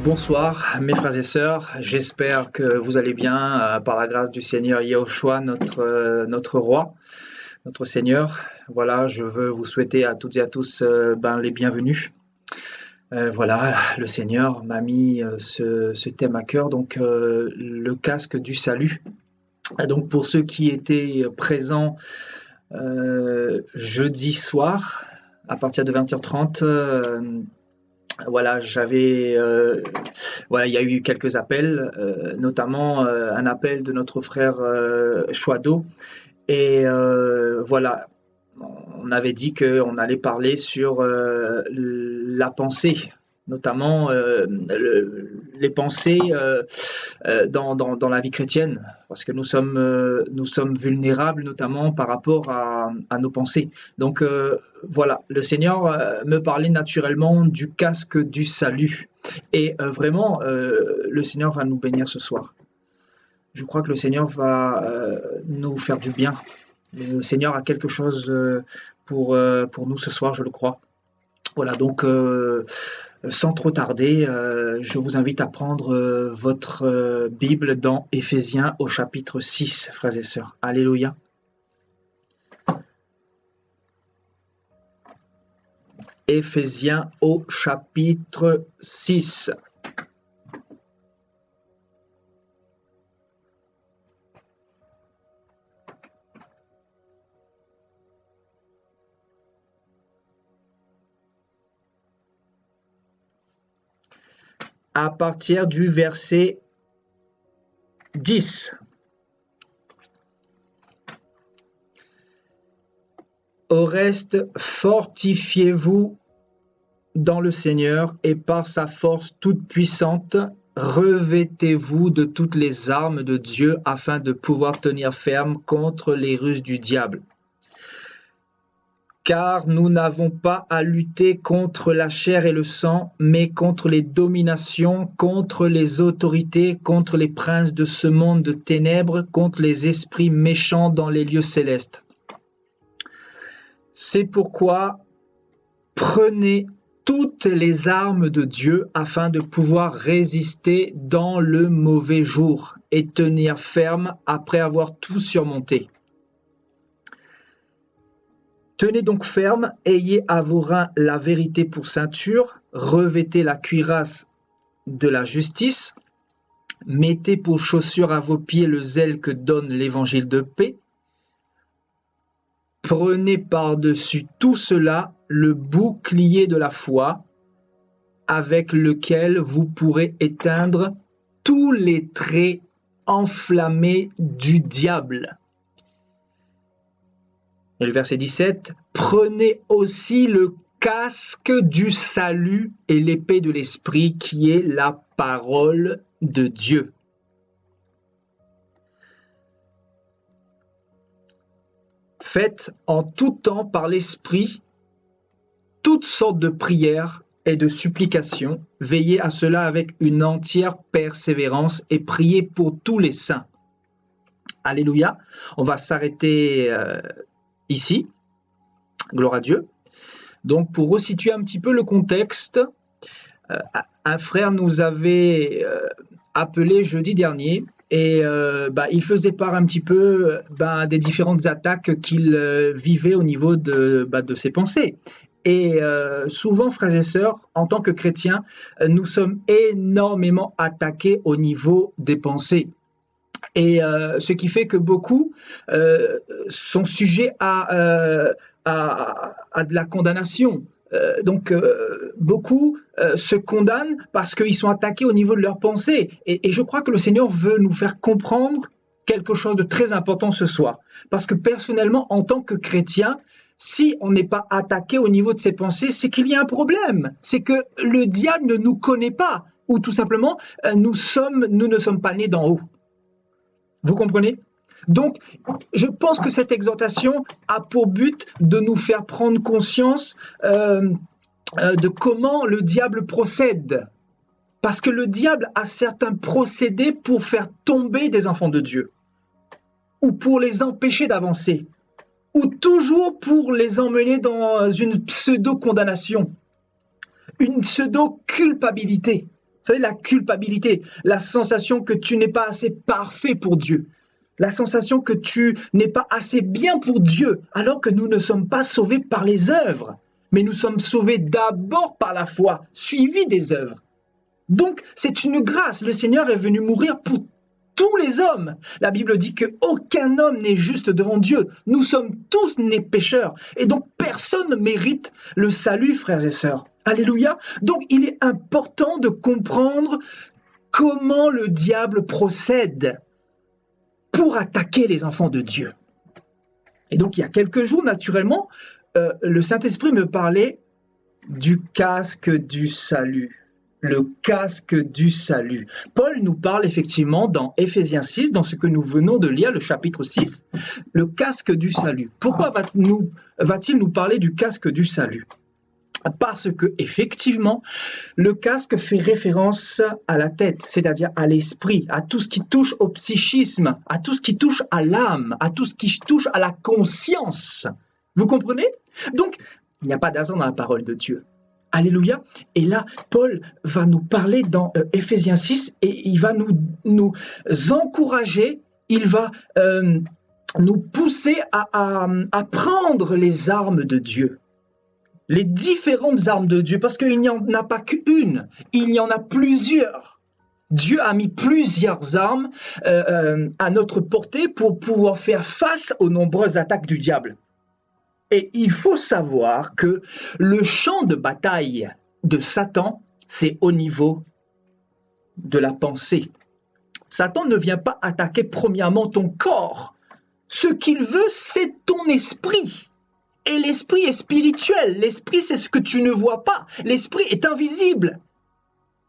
Bonsoir mes frères et sœurs, j'espère que vous allez bien par la grâce du Seigneur Yahushua, notre roi, notre Seigneur. Voilà, je veux vous souhaiter à toutes et à tous les bienvenus. Voilà, le Seigneur m'a mis ce thème à cœur, donc le casque du salut. Donc pour ceux qui étaient présents jeudi soir, à partir de 20h30, voilà, il y a eu quelques appels, notamment un appel de notre frère Chouado. Et voilà, on avait dit qu'on allait parler sur la pensée, notamment les pensées dans la vie chrétienne, parce que nous sommes vulnérables, notamment par rapport à nos pensées. Donc voilà, le Seigneur me parlait naturellement du casque du salut. Et vraiment, le Seigneur va nous bénir ce soir. Je crois que le Seigneur va nous faire du bien. Le Seigneur a quelque chose pour nous ce soir, je le crois. Voilà, donc sans trop tarder, je vous invite à prendre votre Bible dans Éphésiens au chapitre 6, frères et sœurs. Alléluia. Éphésiens au chapitre 6. À partir du verset 10. Au reste, fortifiez-vous dans le Seigneur et par sa force toute puissante, revêtez-vous de toutes les armes de Dieu afin de pouvoir tenir ferme contre les ruses du diable. Car nous n'avons pas à lutter contre la chair et le sang, mais contre les dominations, contre les autorités, contre les princes de ce monde de ténèbres, contre les esprits méchants dans les lieux célestes. C'est pourquoi prenez toutes les armes de Dieu afin de pouvoir résister dans le mauvais jour et tenir ferme après avoir tout surmonté. Tenez donc ferme, ayez à vos reins la vérité pour ceinture, revêtez la cuirasse de la justice, mettez pour chaussure à vos pieds le zèle que donne l'évangile de paix, prenez par-dessus tout cela le bouclier de la foi, avec lequel vous pourrez éteindre tous les traits enflammés du diable. Et le verset 17, prenez aussi le casque du salut et l'épée de l'esprit qui est la parole de Dieu. Faites en tout temps par l'esprit toutes sortes de prières et de supplications, veillez à cela avec une entière persévérance et priez pour tous les saints. Alléluia. On va s'arrêter ici, gloire à Dieu. Donc pour resituer un petit peu le contexte, un frère nous avait appelé jeudi dernier et il faisait part un petit peu des différentes attaques qu'il vivait au niveau de ses pensées. Et souvent, frères et sœurs, en tant que chrétiens, nous sommes énormément attaqués au niveau des pensées. Et ce qui fait que beaucoup sont sujets à de la condamnation. Donc, beaucoup se condamnent parce qu'ils sont attaqués au niveau de leurs pensées. Et je crois que le Seigneur veut nous faire comprendre quelque chose de très important ce soir. Parce que personnellement, en tant que chrétien, si on n'est pas attaqué au niveau de ses pensées, c'est qu'il y a un problème. C'est que le diable ne nous connaît pas. Ou tout simplement, nous ne sommes pas nés d'en haut. Vous comprenez? Donc, je pense que cette exhortation a pour but de nous faire prendre conscience de comment le diable procède. Parce que le diable a certains procédés pour faire tomber des enfants de Dieu, ou pour les empêcher d'avancer, ou toujours pour les emmener dans une pseudo-condamnation, une pseudo-culpabilité. savez, la culpabilité, la sensation que tu n'es pas assez parfait pour Dieu, la sensation que tu n'es pas assez bien pour Dieu, alors que nous ne sommes pas sauvés par les œuvres, mais nous sommes sauvés d'abord par la foi, suivie des œuvres. Donc, c'est une grâce. Le Seigneur est venu mourir pour tous les hommes. La Bible dit qu'aucun homme n'est juste devant Dieu. Nous sommes tous nés pécheurs. Et donc, personne ne mérite le salut, frères et sœurs. Alléluia. Donc, il est important de comprendre comment le diable procède pour attaquer les enfants de Dieu. Et donc, il y a quelques jours, naturellement, le Saint-Esprit me parlait du casque du salut. Le casque du salut. Paul nous parle effectivement dans Éphésiens 6, dans ce que nous venons de lire, le chapitre 6, le casque du salut. Pourquoi va-t-il nous parler du casque du salut? Parce que effectivement, le casque fait référence à la tête, c'est-à-dire à l'esprit, à tout ce qui touche au psychisme, à tout ce qui touche à l'âme, à tout ce qui touche à la conscience. Vous comprenez? Donc, il n'y a pas d'hasard dans la parole de Dieu. Alléluia. Et là, Paul va nous parler dans Éphésiens 6 et il va nous encourager, il va nous pousser à prendre les armes de Dieu. Les différentes armes de Dieu, parce qu'il n'y en a pas qu'une, il y en a plusieurs. Dieu a mis plusieurs armes à notre portée pour pouvoir faire face aux nombreuses attaques du diable. Et il faut savoir que le champ de bataille de Satan, c'est au niveau de la pensée. Satan ne vient pas attaquer premièrement ton corps. Ce qu'il veut, c'est ton esprit. Et l'esprit est spirituel. L'esprit, c'est ce que tu ne vois pas. L'esprit est invisible.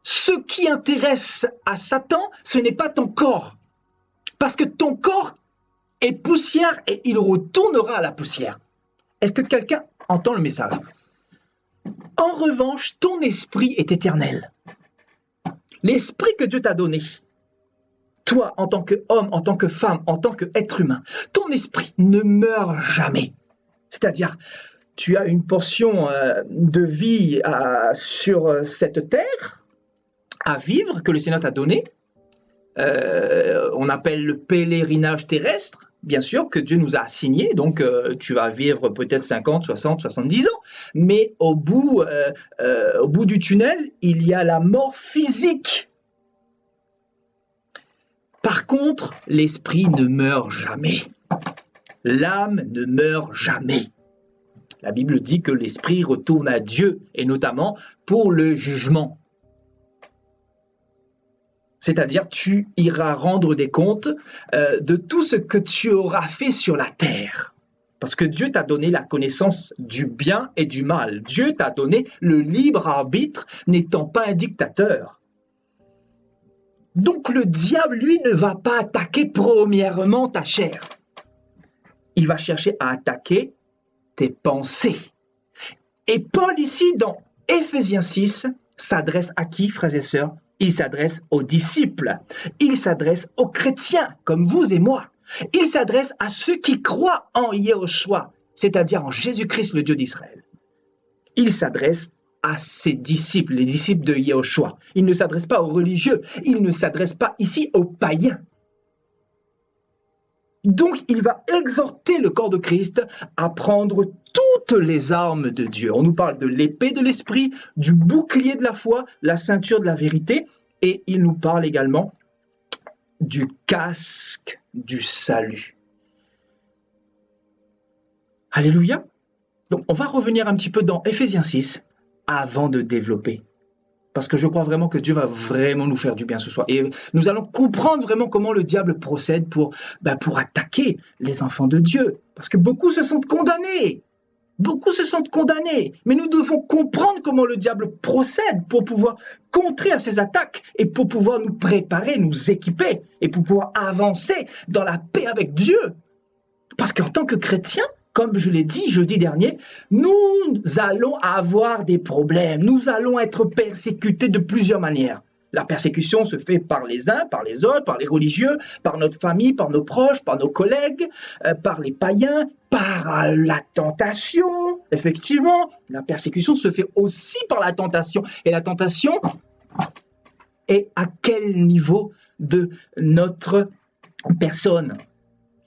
Ce qui intéresse à Satan, ce n'est pas ton corps. Parce que ton corps est poussière et il retournera à la poussière. Est-ce que quelqu'un entend le message? En revanche, ton esprit est éternel. L'esprit que Dieu t'a donné, toi en tant qu'homme, en tant que femme, en tant qu'être humain, ton esprit ne meurt jamais. C'est-à-dire, tu as une portion de vie sur cette terre à vivre que le Seigneur t'a donnée. On appelle le pèlerinage terrestre. Bien sûr, que Dieu nous a assigné, donc tu vas vivre peut-être 50, 60, 70 ans, mais au bout du tunnel, il y a la mort physique. Par contre, l'esprit ne meurt jamais. L'âme ne meurt jamais. La Bible dit que l'esprit retourne à Dieu, et notamment pour le jugement. C'est-à-dire, tu iras rendre des comptes de tout ce que tu auras fait sur la terre. Parce que Dieu t'a donné la connaissance du bien et du mal. Dieu t'a donné le libre arbitre, n'étant pas un dictateur. Donc le diable, lui, ne va pas attaquer premièrement ta chair. Il va chercher à attaquer tes pensées. Et Paul, ici, dans Éphésiens 6, s'adresse à qui, frères et sœurs? Il s'adresse aux disciples, il s'adresse aux chrétiens, comme vous et moi. Il s'adresse à ceux qui croient en Yahushua, c'est-à-dire en Jésus-Christ, le Dieu d'Israël. Il s'adresse à ses disciples, les disciples de Yahushua. Il ne s'adresse pas aux religieux, il ne s'adresse pas ici aux païens. Donc, il va exhorter le corps de Christ à prendre toutes les armes de Dieu. On nous parle de l'épée de l'esprit, du bouclier de la foi, la ceinture de la vérité, et il nous parle également du casque du salut. Alléluia. Donc, on va revenir un petit peu dans Éphésiens 6 avant de développer. Parce que je crois vraiment que Dieu va vraiment nous faire du bien ce soir. Et nous allons comprendre vraiment comment le diable procède pour attaquer les enfants de Dieu. Parce que beaucoup se sentent condamnés. Beaucoup se sentent condamnés. Mais nous devons comprendre comment le diable procède pour pouvoir contrer à ces attaques et pour pouvoir nous préparer, nous équiper et pour pouvoir avancer dans la paix avec Dieu. Parce qu'en tant que chrétien, comme je l'ai dit jeudi dernier, nous allons avoir des problèmes. Nous allons être persécutés de plusieurs manières. La persécution se fait par les uns, par les autres, par les religieux, par notre famille, par nos proches, par nos collègues, par les païens, par la tentation. Effectivement, la persécution se fait aussi par la tentation. Et la tentation, et à quel niveau de notre personne?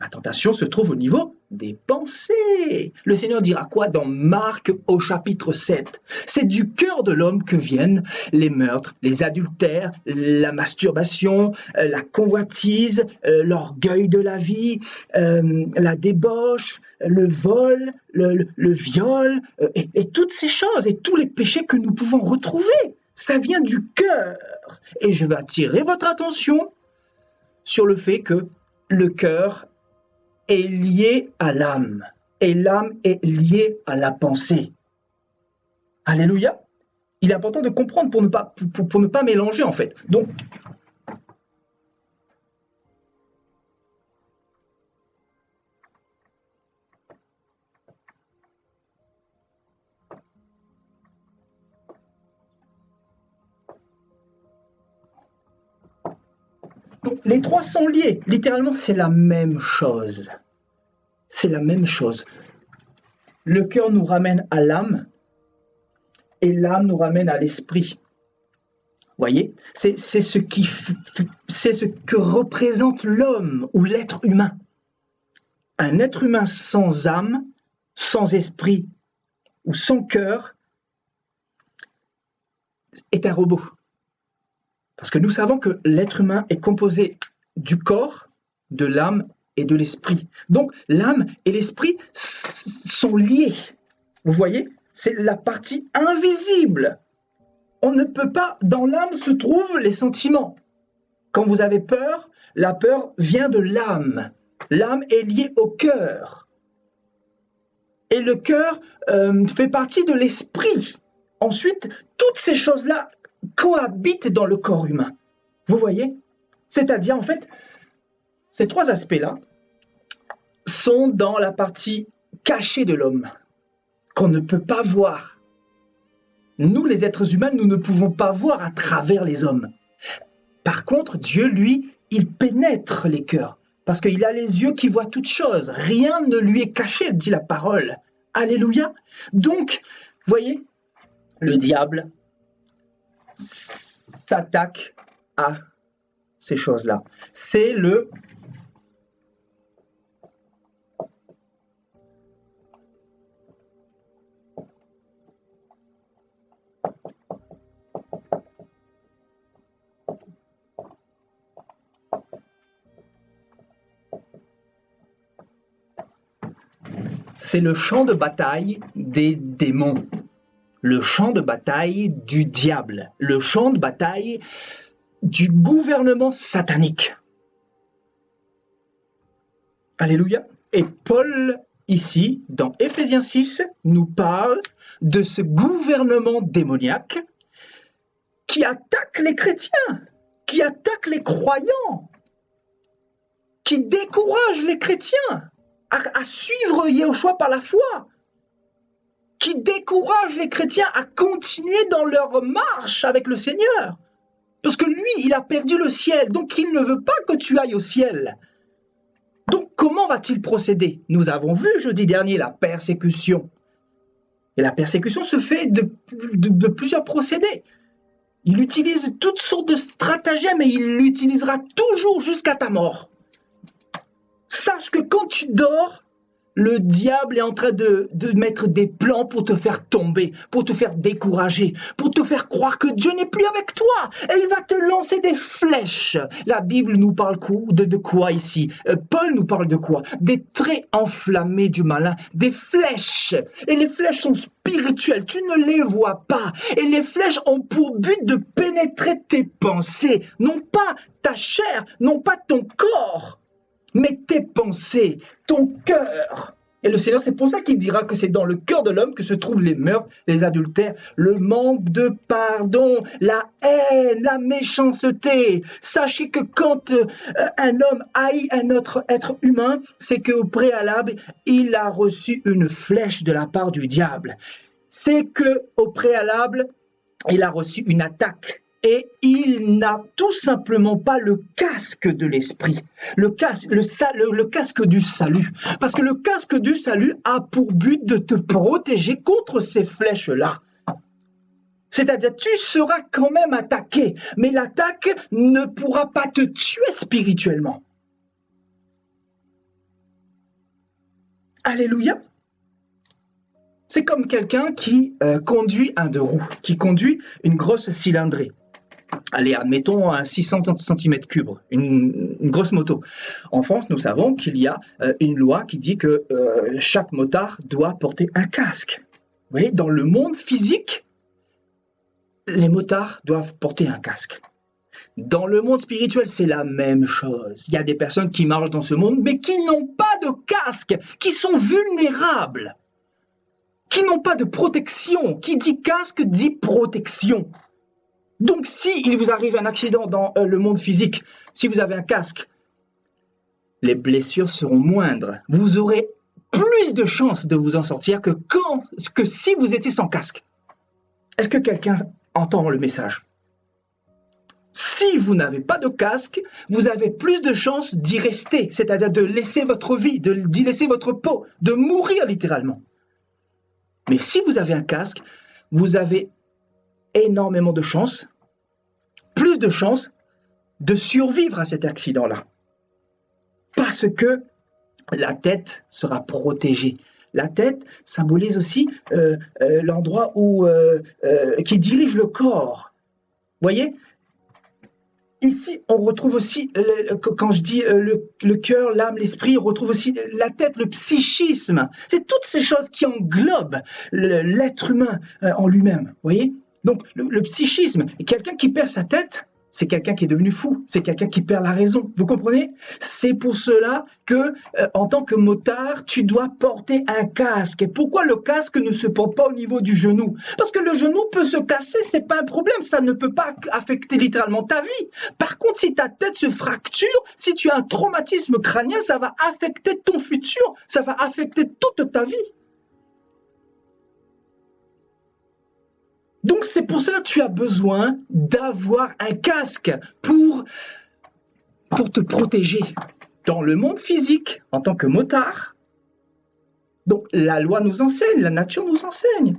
La tentation se trouve au niveau des pensées. Le Seigneur dira quoi dans Marc au chapitre 7? C'est du cœur de l'homme que viennent les meurtres, les adultères, la masturbation, la convoitise, l'orgueil de la vie, la débauche, le vol, le viol, et toutes ces choses, et tous les péchés que nous pouvons retrouver. Ça vient du cœur. Et je vais attirer votre attention sur le fait que le cœur est lié à l'âme et l'âme est liée à la pensée. Alléluia. Il est important de comprendre pour ne pas mélanger en fait. Donc, les trois sont liés. Littéralement, c'est la même chose. C'est la même chose. Le cœur nous ramène à l'âme et l'âme nous ramène à l'esprit. Voyez, c'est ce que représente l'homme ou l'être humain. Un être humain sans âme, sans esprit ou sans cœur est un robot. Parce que nous savons que l'être humain est composé du corps, de l'âme et de l'esprit. Donc l'âme et l'esprit sont liés. Vous voyez, c'est la partie invisible. On ne peut pas, dans l'âme se trouvent les sentiments. Quand vous avez peur, la peur vient de l'âme. L'âme est liée au cœur. Et le cœur fait partie de l'esprit. Ensuite, toutes ces choses-là cohabitent dans le corps humain. Vous voyez? C'est-à-dire, en fait, ces trois aspects-là sont dans la partie cachée de l'homme, qu'on ne peut pas voir. Nous, les êtres humains, nous ne pouvons pas voir à travers les hommes. Par contre, Dieu, lui, il pénètre les cœurs, parce qu'il a les yeux qui voient toutes choses. Rien ne lui est caché, dit la parole. Alléluia. Donc, voyez, le diable s'attaque à ces choses-là. C'est le champ de bataille des démons, le champ de bataille du diable, le champ de bataille du gouvernement satanique. Alléluia. Et Paul, ici, dans Éphésiens 6, nous parle de ce gouvernement démoniaque qui attaque les chrétiens, qui attaque les croyants, qui décourage les chrétiens à suivre Yahushua par la foi, qui décourage les chrétiens à continuer dans leur marche avec le Seigneur. Parce que lui, il a perdu le ciel, donc il ne veut pas que tu ailles au ciel. Donc comment va-t-il procéder? Nous avons vu jeudi dernier la persécution. Et la persécution se fait de plusieurs procédés. Il utilise toutes sortes de stratagèmes et il l'utilisera toujours jusqu'à ta mort. Sache que quand tu dors, le diable est en train de mettre des plans pour te faire tomber, pour te faire décourager, pour te faire croire que Dieu n'est plus avec toi. Et il va te lancer des flèches. La Bible nous parle de quoi ici? Paul nous parle de quoi? Des traits enflammés du malin, des flèches. Et les flèches sont spirituelles, tu ne les vois pas. Et les flèches ont pour but de pénétrer tes pensées, non pas ta chair, non pas ton corps, mais tes pensées, ton cœur. Et le Seigneur, c'est pour ça qu'il dira que c'est dans le cœur de l'homme que se trouvent les meurtres, les adultères, le manque de pardon, la haine, la méchanceté. Sachez que quand un homme haït un autre être humain, c'est qu'au préalable, il a reçu une flèche de la part du diable. C'est qu'au préalable, il a reçu une attaque. Et il n'a tout simplement pas le casque de l'esprit, le casque du salut. Parce que le casque du salut a pour but de te protéger contre ces flèches-là. C'est-à-dire, tu seras quand même attaqué, mais l'attaque ne pourra pas te tuer spirituellement. Alléluia. C'est comme quelqu'un qui conduit un deux roues, qui conduit une grosse cylindrée. Allez, admettons un 600 cm3, une grosse moto. En France, nous savons qu'il y a une loi qui dit que chaque motard doit porter un casque. Vous voyez, dans le monde physique, les motards doivent porter un casque. Dans le monde spirituel, c'est la même chose. Il y a des personnes qui marchent dans ce monde, mais qui n'ont pas de casque, qui sont vulnérables, qui n'ont pas de protection. Qui dit casque dit protection. Donc, si il vous arrive un accident dans le monde physique, si vous avez un casque, les blessures seront moindres. Vous aurez plus de chances de vous en sortir que si vous étiez sans casque. Est-ce que quelqu'un entend le message? Si vous n'avez pas de casque, vous avez plus de chances d'y rester, c'est-à-dire de laisser votre vie, d'y laisser votre peau, de mourir littéralement. Mais si vous avez un casque, vous avez énormément de chances, plus de chances de survivre à cet accident-là. Parce que la tête sera protégée. La tête symbolise aussi l'endroit qui dirige le corps. Vous voyez ? Ici, on retrouve aussi, quand je dis le cœur, l'âme, l'esprit, on retrouve aussi la tête, le psychisme. C'est toutes ces choses qui englobent l'être humain en lui-même. Vous voyez ? Donc, le psychisme, quelqu'un qui perd sa tête, c'est quelqu'un qui est devenu fou, c'est quelqu'un qui perd la raison. Vous comprenez? C'est pour cela que, en tant que motard, tu dois porter un casque. Et pourquoi le casque ne se porte pas au niveau du genou? Parce que le genou peut se casser, c'est pas un problème, ça ne peut pas affecter littéralement ta vie. Par contre, si ta tête se fracture, si tu as un traumatisme crânien, ça va affecter ton futur, ça va affecter toute ta vie. Donc c'est pour cela que tu as besoin d'avoir un casque pour te protéger dans le monde physique en tant que motard. Donc la loi nous enseigne, la nature nous enseigne.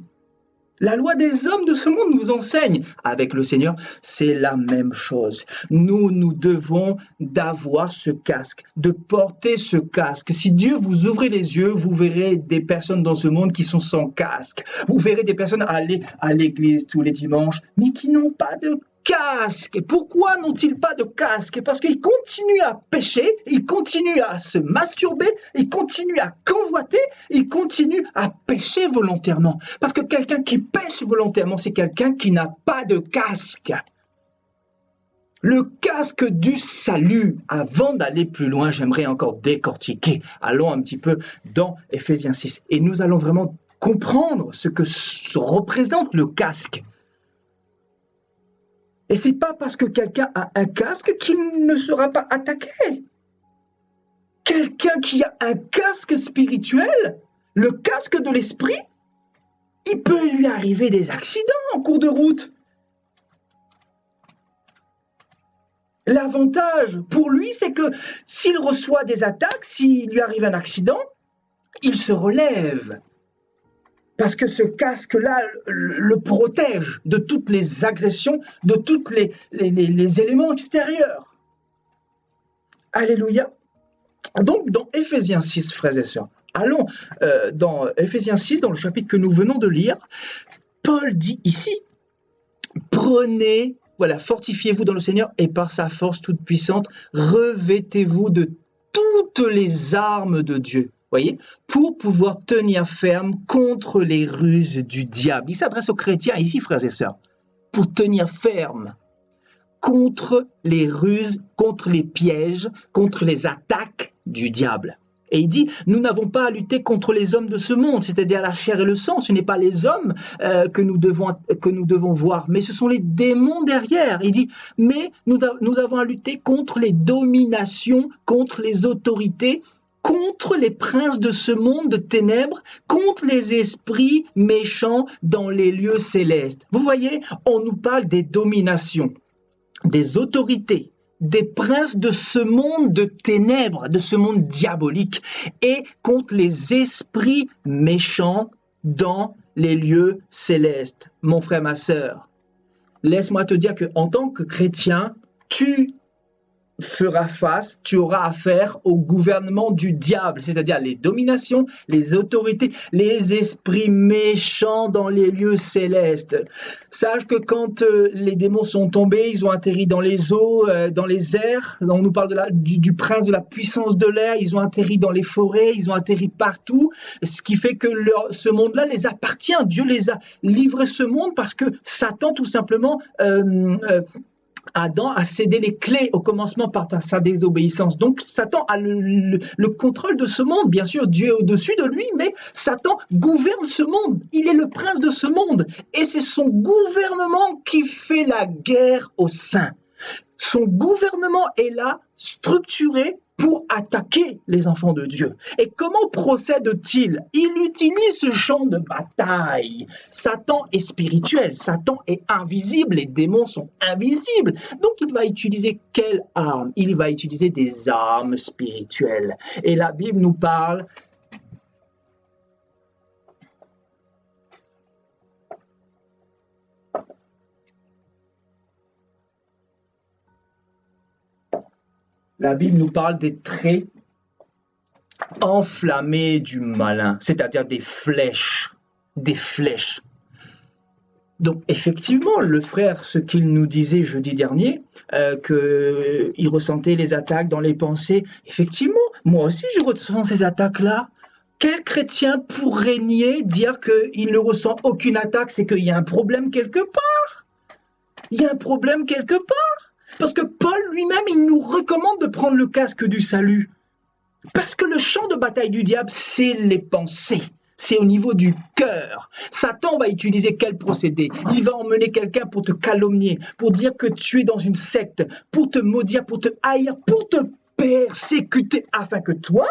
La loi des hommes de ce monde nous enseigne. Avec le Seigneur, c'est la même chose. Nous devons d'avoir ce casque, de porter ce casque. Si Dieu vous ouvre les yeux, vous verrez des personnes dans ce monde qui sont sans casque. Vous verrez des personnes aller à l'église tous les dimanches, mais qui n'ont pas de casque. Pourquoi n'ont-ils pas de casque? Parce qu'ils continuent à pécher, ils continuent à se masturber, ils continuent à convoiter, ils continuent à pécher volontairement. Parce que quelqu'un qui pêche volontairement, c'est quelqu'un qui n'a pas de casque. Le casque du salut. Avant d'aller plus loin, j'aimerais encore décortiquer. Allons un petit peu dans Éphésiens 6. Et nous allons vraiment comprendre ce que représente le casque. Et c'est pas parce que quelqu'un a un casque qu'il ne sera pas attaqué. Quelqu'un qui a un casque spirituel, le casque de l'esprit, il peut lui arriver des accidents en cours de route. L'avantage pour lui, c'est que s'il reçoit des attaques, s'il lui arrive un accident, il se relève. Parce que ce casque-là le protège de toutes les agressions, de tous les éléments extérieurs. Alléluia. Donc, dans Éphésiens 6, frères et sœurs, allons dans Éphésiens 6, dans le chapitre que nous venons de lire, Paul dit ici, fortifiez-vous dans le Seigneur et par sa force toute puissante, revêtez-vous de toutes les armes de Dieu. Voyez, pour pouvoir tenir ferme contre les ruses du diable. Il s'adresse aux chrétiens ici, frères et sœurs, pour tenir ferme contre les ruses, contre les pièges, contre les attaques du diable. Et il dit, nous n'avons pas à lutter contre les hommes de ce monde, c'est-à-dire la chair et le sang. Ce n'est pas les hommes que nous devons voir, mais ce sont les démons derrière. Il dit, mais nous avons à lutter contre les dominations, contre les autorités, contre les princes de ce monde de ténèbres, contre les esprits méchants dans les lieux célestes. Vous voyez, on nous parle des dominations, des autorités, des princes de ce monde de ténèbres, de ce monde diabolique, et contre les esprits méchants dans les lieux célestes. Mon frère, ma sœur, laisse-moi te dire qu'en tant que chrétien, tu auras affaire au gouvernement du diable, c'est-à-dire les dominations, les autorités, les esprits méchants dans les lieux célestes. Sache que quand les démons sont tombés, ils ont atterri dans les eaux, dans les airs. On nous parle du prince de la puissance de l'air. Ils ont atterri dans les forêts, ils ont atterri partout. Ce qui fait que ce monde-là les appartient. Dieu les a livrés ce monde parce que Satan, tout simplement, Adam a cédé les clés au commencement par sa désobéissance. Donc Satan a le contrôle de ce monde. Bien sûr, Dieu est au-dessus de lui, mais Satan gouverne ce monde. Il est le prince de ce monde. Et c'est son gouvernement qui fait la guerre aux saints. Son gouvernement est là, structuré pour attaquer les enfants de Dieu. Et comment procède-t-il? Il utilise ce champ de bataille. Satan est spirituel, Satan est invisible, les démons sont invisibles. Donc il va utiliser quelle arme? Il va utiliser des armes spirituelles. Et la Bible nous parle des traits enflammés du malin, c'est-à-dire des flèches, des flèches. Donc effectivement, le frère, ce qu'il nous disait jeudi dernier, qu'il ressentait les attaques dans les pensées, effectivement, moi aussi je ressens ces attaques-là. Quel chrétien pourrait nier, dire qu'il ne ressent aucune attaque, c'est qu'il y a un problème quelque part? Il y a un problème quelque part. Parce que Paul lui-même, il nous recommande de prendre le casque du salut. Parce que le champ de bataille du diable, c'est les pensées. C'est au niveau du cœur. Satan va utiliser quel procédé? Il va emmener quelqu'un pour te calomnier, pour dire que tu es dans une secte, pour te maudire, pour te haïr, pour te persécuter, afin que toi,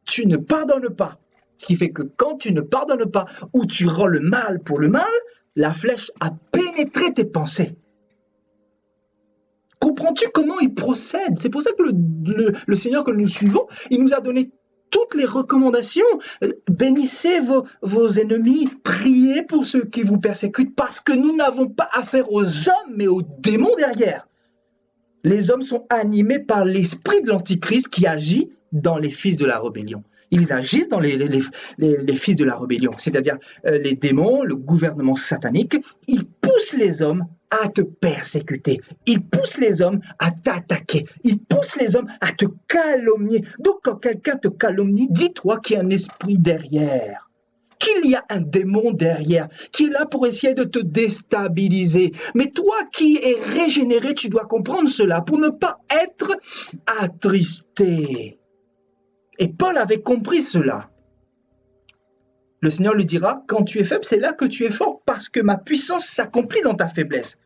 tu ne pardonnes pas. Ce qui fait que quand tu ne pardonnes pas, ou tu rends le mal pour le mal, la flèche a pénétré tes pensées. Comprends-tu comment il procède? C'est pour ça que le Seigneur que nous suivons, il nous a donné toutes les recommandations. Bénissez vos ennemis, priez pour ceux qui vous persécutent, parce que nous n'avons pas affaire aux hommes, mais aux démons derrière. Les hommes sont animés par l'esprit de l'Antichrist qui agit dans les fils de la rébellion. Ils agissent dans les fils de la rébellion, c'est-à-dire les démons, le gouvernement satanique. Ils poussent les hommes à te persécuter. Ils poussent les hommes à t'attaquer. Ils poussent les hommes à te calomnier. Donc quand quelqu'un te calomnie, dis-toi qu'il y a un esprit derrière. Qu'il y a un démon derrière, qui est là pour essayer de te déstabiliser. Mais toi qui es régénéré, tu dois comprendre cela pour ne pas être attristé. Et Paul avait compris cela. Le Seigneur lui dira, quand tu es faible, c'est là que tu es fort, parce que ma puissance s'accomplit dans ta faiblesse.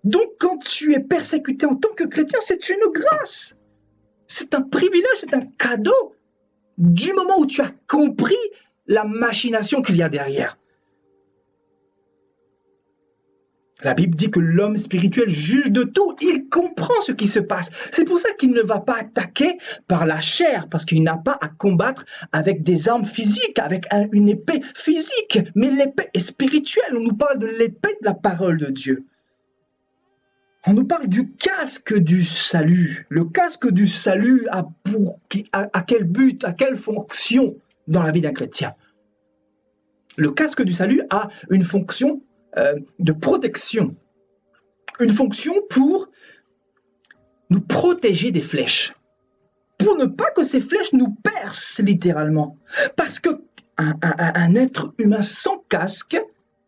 Donc quand tu es persécuté en tant que chrétien, c'est une grâce. C'est un privilège, c'est un cadeau. Du moment où tu as compris la machination qu'il y a derrière. La Bible dit que l'homme spirituel juge de tout, il comprend ce qui se passe. C'est pour ça qu'il ne va pas attaquer par la chair, parce qu'il n'a pas à combattre avec des armes physiques, avec une épée physique, mais l'épée est spirituelle. On nous parle de l'épée de la parole de Dieu. On nous parle du casque du salut. Le casque du salut a quel but, à quelle fonction dans la vie d'un chrétien? Le casque du salut a une fonction de protection, une fonction pour nous protéger des flèches, pour ne pas que ces flèches nous percent littéralement, parce que un être humain sans casque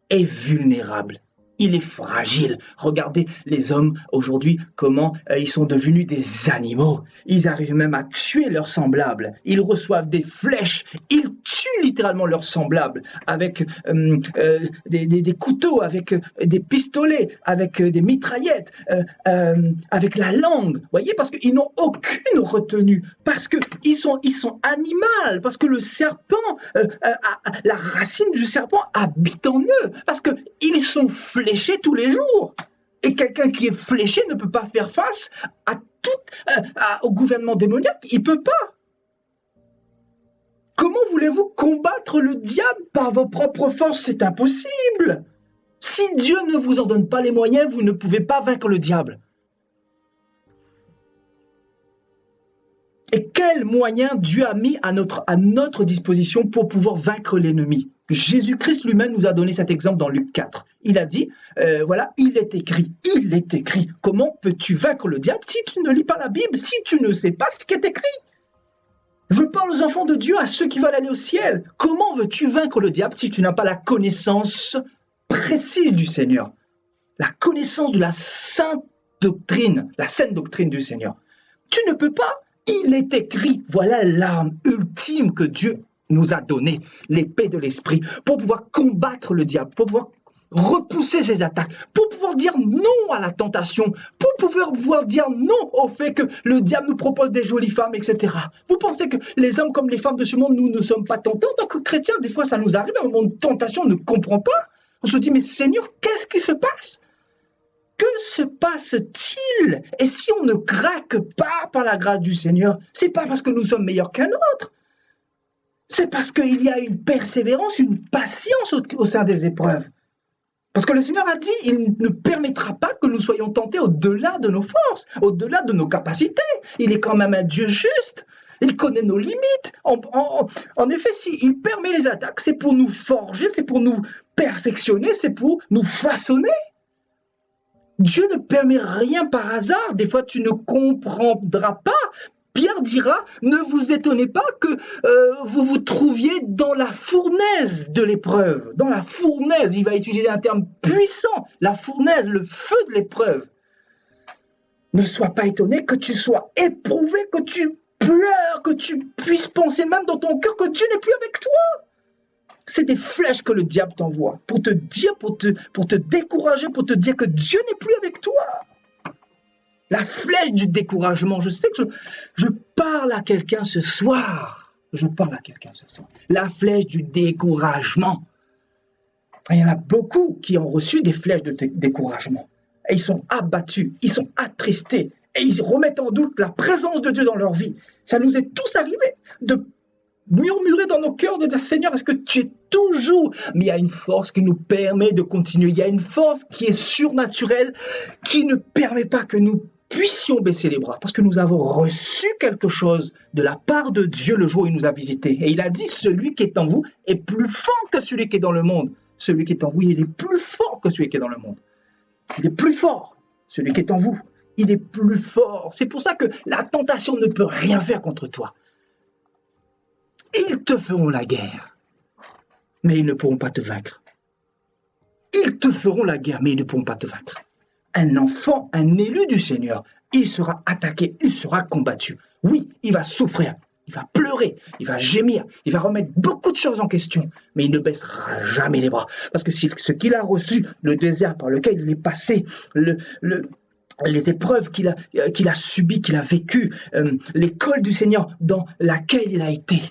est vulnérable. Il est fragile. Regardez les hommes aujourd'hui, comment ils sont devenus des animaux. Ils arrivent même à tuer leurs semblables. Ils reçoivent des flèches. Ils tuent littéralement leurs semblables avec des couteaux, avec des pistolets, avec des mitraillettes, avec la langue. Vous voyez, parce qu'ils n'ont aucune retenue. Parce qu'ils sont animaux. Parce que le serpent, la racine du serpent habite en eux. Parce qu'ils sont fléchés tous les jours. Et quelqu'un qui est fléché ne peut pas faire face au gouvernement démoniaque. Il ne peut pas. Comment voulez-vous combattre le diable par vos propres forces? C'est impossible. Si Dieu ne vous en donne pas les moyens, vous ne pouvez pas vaincre le diable. Et quels moyens Dieu a mis à notre disposition pour pouvoir vaincre l'ennemi? Jésus-Christ lui-même nous a donné cet exemple dans Luc 4. Il a dit, voilà, il est écrit. Comment peux-tu vaincre le diable si tu ne lis pas la Bible, si tu ne sais pas ce qui est écrit? Je parle aux enfants de Dieu, à ceux qui veulent aller au ciel. Comment veux-tu vaincre le diable si tu n'as pas la connaissance précise du Seigneur? La connaissance de la sainte doctrine du Seigneur. Tu ne peux pas. Il est écrit, voilà l'arme ultime que Dieu nous a donnée, l'épée de l'esprit, pour pouvoir combattre le diable, pour pouvoir repousser ses attaques, pour pouvoir dire non à la tentation, pour pouvoir dire non au fait que le diable nous propose des jolies femmes, etc. Vous pensez que les hommes comme les femmes de ce monde, nous ne sommes pas tentés en tant que chrétiens? Des fois, ça nous arrive, à un moment de tentation, on ne comprend pas. On se dit, mais Seigneur, qu'est-ce qui se passe? Que se passe-t-il? Et si on ne craque pas par la grâce du Seigneur, c'est pas parce que nous sommes meilleurs qu'un autre. C'est parce qu'il y a une persévérance, une patience au sein des épreuves. Parce que le Seigneur a dit, il ne permettra pas que nous soyons tentés au-delà de nos forces, au-delà de nos capacités. Il est quand même un Dieu juste. Il connaît nos limites. En effet, s'il permet les attaques, c'est pour nous forger, c'est pour nous perfectionner, c'est pour nous façonner. Dieu ne permet rien par hasard. Des fois, tu ne comprendras pas. Pierre dira, ne vous étonnez pas que vous vous trouviez dans la fournaise de l'épreuve. Dans la fournaise, il va utiliser un terme puissant. La fournaise, le feu de l'épreuve. Ne sois pas étonné que tu sois éprouvé, que tu pleures, que tu puisses penser même dans ton cœur que Dieu n'est plus avec toi. C'est des flèches que le diable t'envoie pour te dire, pour te décourager, pour te dire que Dieu n'est plus avec toi. La flèche du découragement. Je sais que je parle à quelqu'un ce soir. La flèche du découragement. Il y en a beaucoup qui ont reçu des flèches de découragement. Et ils sont abattus, ils sont attristés. Et ils remettent en doute la présence de Dieu dans leur vie. Ça nous est tous arrivé de murmurer dans nos cœurs, de dire Seigneur, est-ce que tu es toujours... Mais il y a une force qui nous permet de continuer. Il y a une force qui est surnaturelle, qui ne permet pas que nous puissions baisser les bras, parce que nous avons reçu quelque chose de la part de Dieu le jour où il nous a visités. Et il a dit, celui qui est en vous est plus fort que celui qui est dans le monde. Celui qui est en vous, il est plus fort que celui qui est dans le monde. Il est plus fort, celui qui est en vous. Il est plus fort. C'est pour ça que la tentation ne peut rien faire contre toi. Ils te feront la guerre, mais ils ne pourront pas te vaincre. Ils te feront la guerre, mais ils ne pourront pas te vaincre. Un enfant, un élu du Seigneur, il sera attaqué, il sera combattu. Oui, il va souffrir, il va pleurer, il va gémir, il va remettre beaucoup de choses en question, mais il ne baissera jamais les bras. Parce que ce qu'il a reçu, le désert par lequel il est passé, les épreuves qu'il a subies, qu'il a vécues, l'école du Seigneur dans laquelle il a été,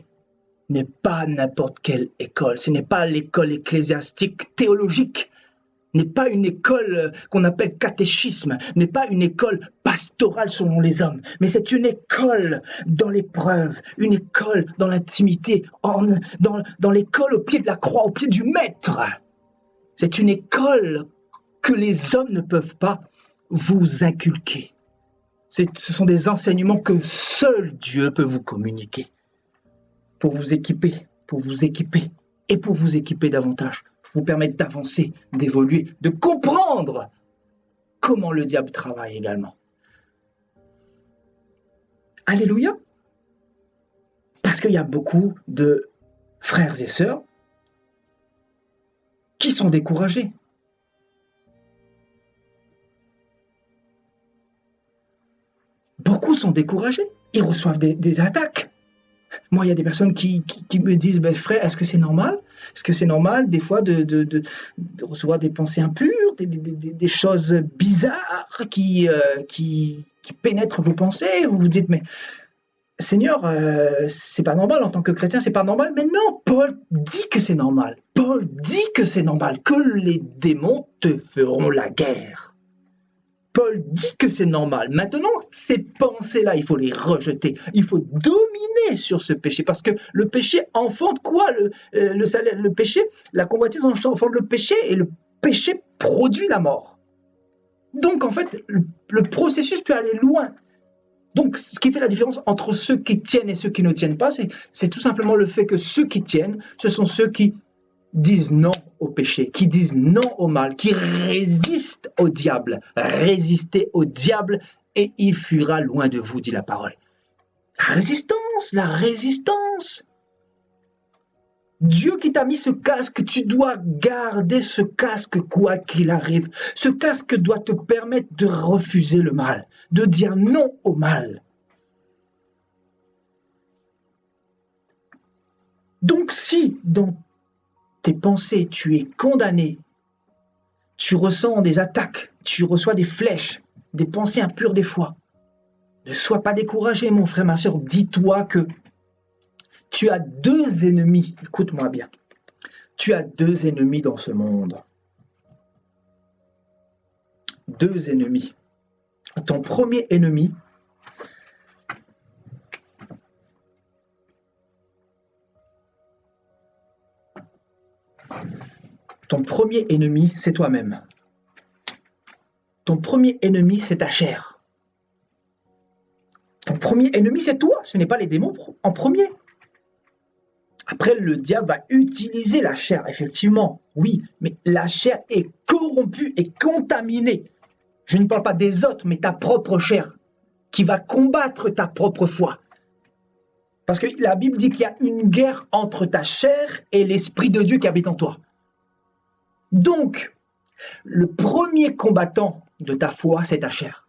n'est pas n'importe quelle école. Ce n'est pas l'école ecclésiastique théologique, n'est pas une école qu'on appelle catéchisme, n'est pas une école pastorale selon les hommes, mais c'est une école dans l'épreuve, une école dans l'intimité, dans l'école au pied de la croix, au pied du maître. C'est une école que les hommes ne peuvent pas vous inculquer. Ce sont des enseignements que seul Dieu peut vous communiquer pour vous équiper et pour vous équiper davantage, vous permettre d'avancer, d'évoluer, de comprendre comment le diable travaille également. Alléluia! Parce qu'il y a beaucoup de frères et sœurs qui sont découragés. Beaucoup sont découragés. Ils reçoivent des attaques. Moi, il y a des personnes qui me disent, ben, frère, est-ce que c'est normal? Est-ce que c'est normal, des fois, de recevoir des pensées impures, des choses bizarres qui pénètrent vos pensées? Vous vous dites, mais Seigneur, c'est pas normal, en tant que chrétien, c'est pas normal. Mais non, Paul dit que c'est normal. Paul dit que c'est normal, que les démons te feront la guerre. Paul dit que c'est normal. Maintenant, ces pensées-là, il faut les rejeter. Il faut dominer sur ce péché. Parce que le péché enfante quoi? Le péché, la convoitise enfante le péché et le péché produit la mort. Donc, en fait, le processus peut aller loin. Donc, ce qui fait la différence entre ceux qui tiennent et ceux qui ne tiennent pas, c'est tout simplement le fait que ceux qui tiennent, ce sont ceux qui disent non au péché, qui disent non au mal, qui résistent au diable. Résistez au diable et il fuira loin de vous, dit la parole. La résistance, la résistance. Dieu qui t'a mis ce casque, tu dois garder ce casque quoi qu'il arrive. Ce casque doit te permettre de refuser le mal, de dire non au mal. Donc si dans tes pensées tu es condamné, tu ressens des attaques, tu reçois des flèches, des pensées impures des fois, ne sois pas découragé mon frère, ma soeur, dis-toi que tu as deux ennemis, écoute-moi bien, tu as deux ennemis dans ce monde. Deux ennemis. Ton premier ennemi, c'est toi-même. Ton premier ennemi, c'est ta chair. Ton premier ennemi, c'est toi, ce n'est pas les démons en premier. Après, le diable va utiliser la chair, effectivement, oui, mais la chair est corrompue et contaminée. Je ne parle pas des autres, mais ta propre chair, qui va combattre ta propre foi. Parce que la Bible dit qu'il y a une guerre entre ta chair et l'Esprit de Dieu qui habite en toi. Donc, le premier combattant de ta foi, c'est ta chair.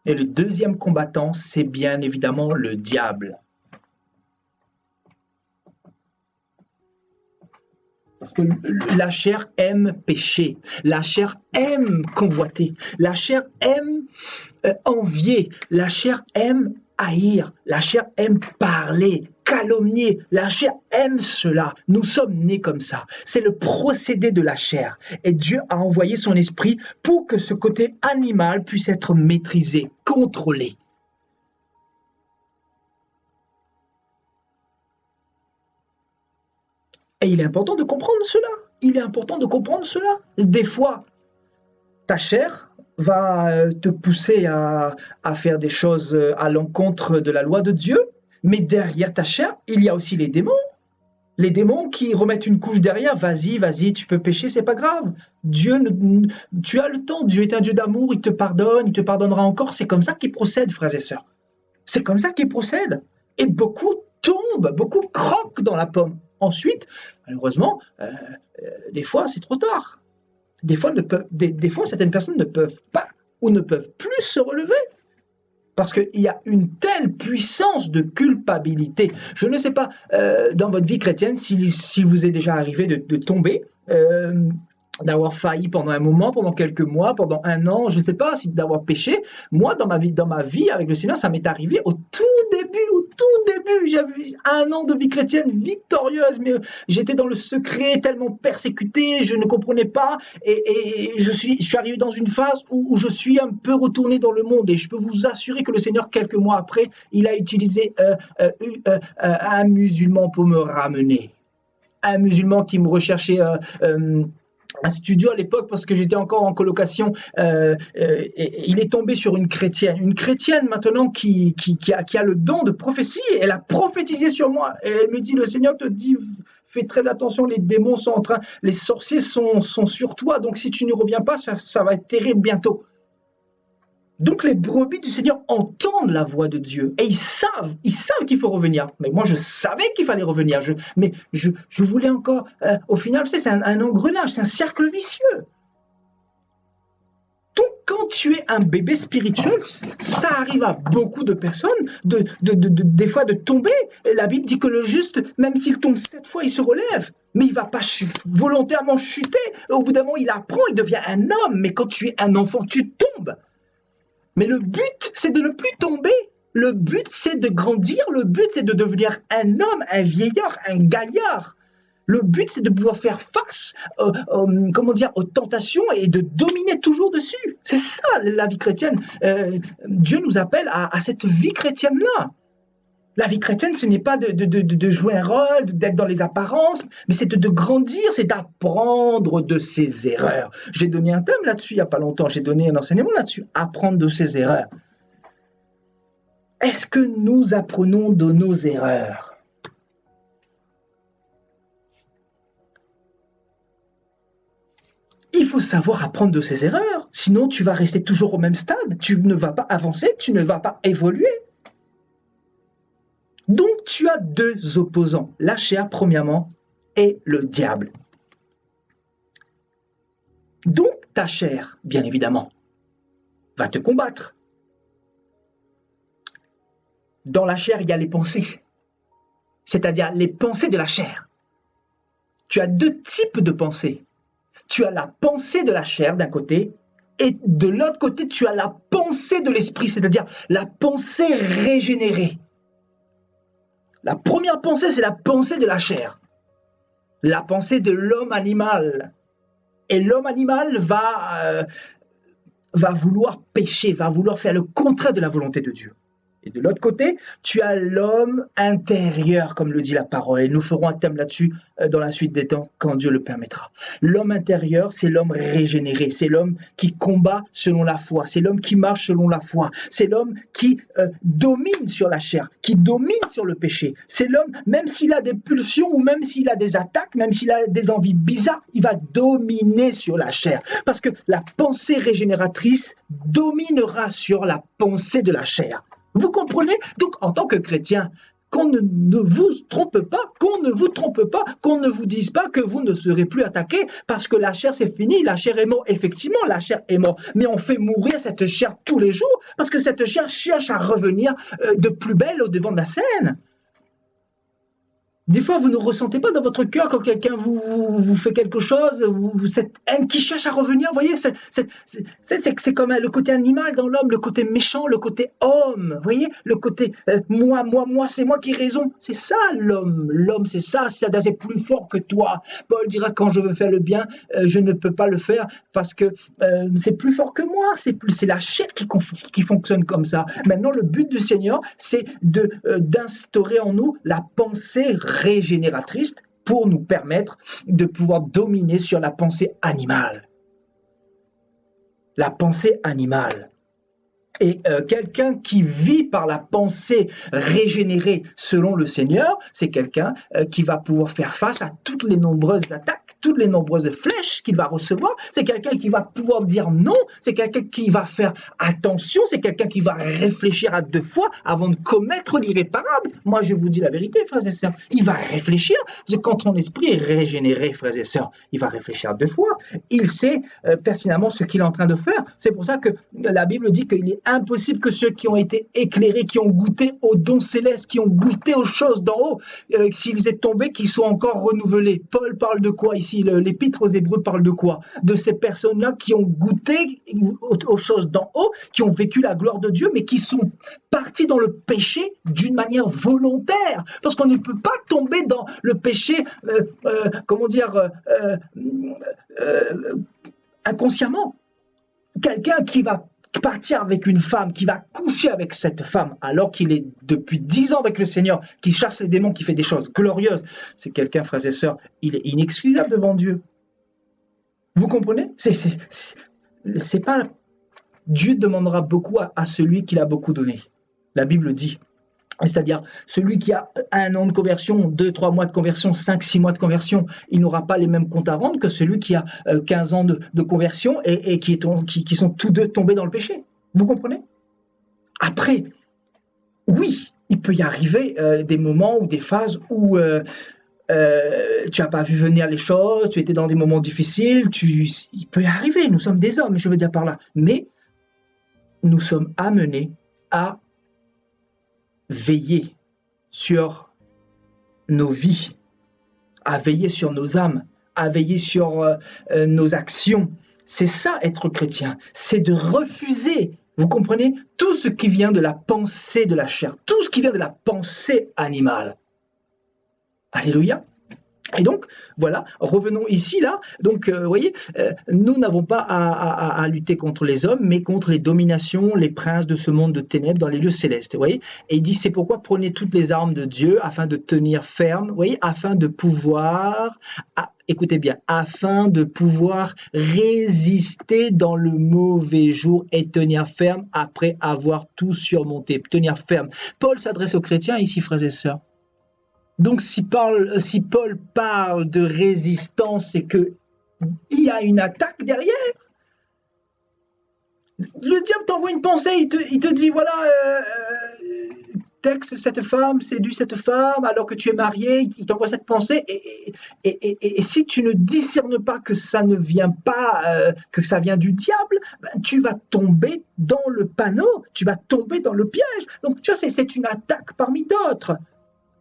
Et le deuxième combattant, c'est bien évidemment le diable. Parce que la chair aime pécher, la chair aime convoiter, la chair aime envier, la chair aime haïr, la chair aime parler, calomnier, la chair aime cela. Nous sommes nés comme ça. C'est le procédé de la chair. Et Dieu a envoyé son esprit pour que ce côté animal puisse être maîtrisé, contrôlé. Et il est important de comprendre cela. Il est important de comprendre cela. Des fois, ta chair va te pousser à faire des choses à l'encontre de la loi de Dieu, mais derrière ta chair, il y a aussi les démons. Les démons qui remettent une couche derrière, vas-y, tu peux pécher, c'est pas grave. Dieu, tu as le temps, Dieu est un Dieu d'amour, il te pardonne, il te pardonnera encore. C'est comme ça qu'il procède, frères et sœurs. C'est comme ça qu'il procède. Et beaucoup tombent, beaucoup croquent dans la pomme. Ensuite, malheureusement, des fois, c'est trop tard. Des fois, certaines personnes ne peuvent pas ou ne peuvent plus se relever. Parce qu'il y a une telle puissance de culpabilité. Je ne sais pas, dans votre vie chrétienne, si vous est déjà arrivé de tomber, d'avoir failli pendant un moment, pendant quelques mois, pendant un an, je ne sais pas, d'avoir péché. Moi, dans ma vie avec le Seigneur, ça m'est arrivé au tout début. J'avais un an de vie chrétienne victorieuse, mais j'étais dans le secret, tellement persécuté, je ne comprenais pas, et je suis arrivé dans une phase où je suis un peu retourné dans le monde, et je peux vous assurer que le Seigneur, quelques mois après, il a utilisé un musulman pour me ramener. Un musulman qui me recherchait un studio à l'époque parce que j'étais encore en colocation. Et il est tombé sur une chrétienne maintenant qui a le don de prophétie. Elle a prophétisé sur moi. Et elle me dit, le Seigneur te dit, fais très attention, les démons sont en train, les sorciers sont sur toi. Donc si tu ne reviens pas, ça va être terrible bientôt. Donc les brebis du Seigneur entendent la voix de Dieu et ils savent qu'il faut revenir. Mais moi, je savais qu'il fallait revenir. Mais je voulais encore... au final, c'est un engrenage, c'est un cercle vicieux. Donc quand tu es un bébé spirituel, ça arrive à beaucoup de personnes des fois de tomber. Et la Bible dit que le juste, même s'il tombe 7 fois, il se relève. Mais il ne va pas volontairement chuter. Au bout d'un moment, il apprend, il devient un homme. Mais quand tu es un enfant, tu tombes. Mais le but, c'est de ne plus tomber. Le but, c'est de grandir. Le but, c'est de devenir un homme, un vieillard, un gaillard. Le but, c'est de pouvoir faire face aux tentations et de dominer toujours dessus. C'est ça la vie chrétienne. Dieu nous appelle à cette vie chrétienne-là. La vie chrétienne, ce n'est pas de jouer un rôle, d'être dans les apparences, mais c'est de grandir, c'est d'apprendre de ses erreurs. J'ai donné un thème là-dessus il n'y a pas longtemps, j'ai donné un enseignement là-dessus, apprendre de ses erreurs. Est-ce que nous apprenons de nos erreurs? Il faut savoir apprendre de ses erreurs, sinon tu vas rester toujours au même stade, tu ne vas pas avancer, tu ne vas pas évoluer. Donc, tu as deux opposants, la chair, premièrement, et le diable. Donc, ta chair, bien évidemment, va te combattre. Dans la chair, il y a les pensées, c'est-à-dire les pensées de la chair. Tu as deux types de pensées. Tu as la pensée de la chair d'un côté, et de l'autre côté, tu as la pensée de l'esprit, c'est-à-dire la pensée régénérée. La première pensée, c'est la pensée de la chair, la pensée de l'homme animal. Et l'homme animal va vouloir pécher, va vouloir faire le contraire de la volonté de Dieu. Et de l'autre côté, tu as l'homme intérieur, comme le dit la parole. Et nous ferons un thème là-dessus dans la suite des temps, quand Dieu le permettra. L'homme intérieur, c'est l'homme régénéré. C'est l'homme qui combat selon la foi. C'est l'homme qui marche selon la foi. C'est l'homme qui domine sur la chair, qui domine sur le péché. C'est l'homme, même s'il a des pulsions ou même s'il a des attaques, même s'il a des envies bizarres, il va dominer sur la chair. Parce que la pensée régénératrice dominera sur la pensée de la chair. Vous comprenez? Donc, en tant que chrétien, qu'on ne vous trompe pas, qu'on ne vous dise pas que vous ne serez plus attaqué parce que la chair c'est fini, la chair est morte. Effectivement, la chair est morte, mais on fait mourir cette chair tous les jours parce que cette chair cherche à revenir de plus belle au devant de la scène. Des fois, vous ne ressentez pas dans votre cœur quand quelqu'un vous fait quelque chose, cette haine qui cherche à revenir, vous voyez, c'est comme le côté animal dans l'homme, le côté méchant, le côté homme, vous voyez, le côté moi, c'est moi qui ai raison. C'est ça l'homme, c'est ça, c'est plus fort que toi. Paul dira quand je veux faire le bien, je ne peux pas le faire parce que c'est plus fort que moi, c'est la chair qui fonctionne comme ça. Maintenant, le but du Seigneur, c'est d'instaurer en nous la pensée régénératrice pour nous permettre de pouvoir dominer sur la pensée animale. La pensée animale. Et quelqu'un qui vit par la pensée régénérée selon le Seigneur, c'est quelqu'un qui va pouvoir faire face à toutes les nombreuses attaques, toutes les nombreuses flèches qu'il va recevoir. C'est quelqu'un qui va pouvoir dire non, c'est quelqu'un qui va faire attention, c'est quelqu'un qui va réfléchir à deux fois avant de commettre l'irréparable. Moi, je vous dis la vérité, frères et sœurs, il va réfléchir. Quand ton esprit est régénéré, frères et sœurs, il va réfléchir à deux fois. Il sait pertinemment ce qu'il est en train de faire. C'est pour ça que la Bible dit qu'il est impossible que ceux qui ont été éclairés, qui ont goûté aux dons célestes, qui ont goûté aux choses d'en haut, s'ils aient tombé, qu'ils soient encore renouvelés. Paul parle de quoi ici? L'Épître aux Hébreux parle de quoi? De ces personnes-là qui ont goûté aux choses d'en haut, qui ont vécu la gloire de Dieu, mais qui sont partis dans le péché d'une manière volontaire. Parce qu'on ne peut pas tomber dans le péché, inconsciemment. Quelqu'un qui va partir avec une femme, qui va coucher avec cette femme, alors qu'il est depuis 10 ans avec le Seigneur, qui chasse les démons, qui fait des choses glorieuses, c'est quelqu'un, frères et sœurs, il est inexcusable devant Dieu. Vous comprenez? C'est pas... Dieu demandera beaucoup à celui qui l'a beaucoup donné. La Bible dit. C'est-à-dire, celui qui a 1 an de conversion, 2-3 mois de conversion, 5-6 mois de conversion, il n'aura pas les mêmes comptes à rendre que celui qui a 15 ans de conversion et qui sont tous deux tombés dans le péché. Vous comprenez? Après, oui, il peut y arriver des moments ou des phases où tu n'as pas vu venir les choses, tu étais dans des moments difficiles, il peut y arriver, nous sommes des hommes, je veux dire par là. Mais nous sommes amenés à veiller sur nos vies, à veiller sur nos âmes, à veiller sur nos actions. C'est ça être chrétien, c'est de refuser, vous comprenez, tout ce qui vient de la pensée de la chair, tout ce qui vient de la pensée animale. Alléluia. Et donc, voilà, revenons ici, là. Donc, vous voyez, nous n'avons pas à lutter contre les hommes, mais contre les dominations, les princes de ce monde de ténèbres dans les lieux célestes. Vous voyez, et il dit, c'est pourquoi prenez toutes les armes de Dieu afin de tenir ferme, vous voyez, afin de pouvoir, écoutez bien, afin de pouvoir résister dans le mauvais jour et tenir ferme après avoir tout surmonté. Tenir ferme. Paul s'adresse aux chrétiens ici, frères et sœurs. Donc, si Paul parle de résistance, c'est qu'il y a une attaque derrière. Le diable t'envoie une pensée, il te dit, voilà, texte cette femme, séduis cette femme, alors que tu es marié, il t'envoie cette pensée, et si tu ne discernes pas que ça ne vient pas, que ça vient du diable, ben, tu vas tomber dans le panneau, tu vas tomber dans le piège. Donc, tu vois, c'est une attaque parmi d'autres.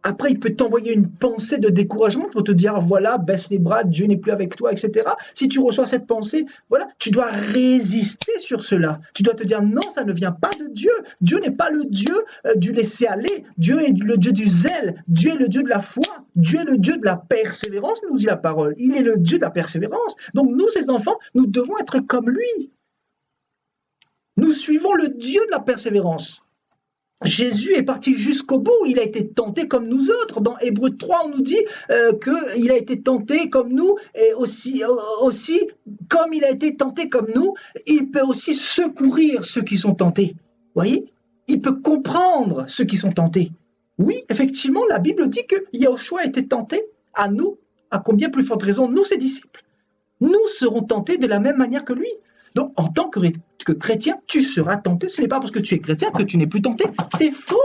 Après, il peut t'envoyer une pensée de découragement pour te dire, voilà, baisse les bras, Dieu n'est plus avec toi, etc. Si tu reçois cette pensée, voilà, tu dois résister sur cela. Tu dois te dire, non, ça ne vient pas de Dieu. Dieu n'est pas le Dieu du laisser-aller. Dieu est le Dieu du zèle. Dieu est le Dieu de la foi. Dieu est le Dieu de la persévérance, nous dit la parole. Il est le Dieu de la persévérance. Donc nous, ses enfants, nous devons être comme lui. Nous suivons le Dieu de la persévérance. Jésus est parti jusqu'au bout, il a été tenté comme nous autres. Dans Hébreux 3, on nous dit qu'il a été tenté comme nous, et aussi, comme il a été tenté comme nous, il peut aussi secourir ceux qui sont tentés. Vous voyez? Il peut comprendre ceux qui sont tentés. Oui, effectivement, la Bible dit que Yahushua a été tenté, à nous, à combien plus forte raison, nous, ses disciples. Nous serons tentés de la même manière que lui. Donc, en tant que chrétien, tu seras tenté. Ce n'est pas parce que tu es chrétien que tu n'es plus tenté. C'est faux.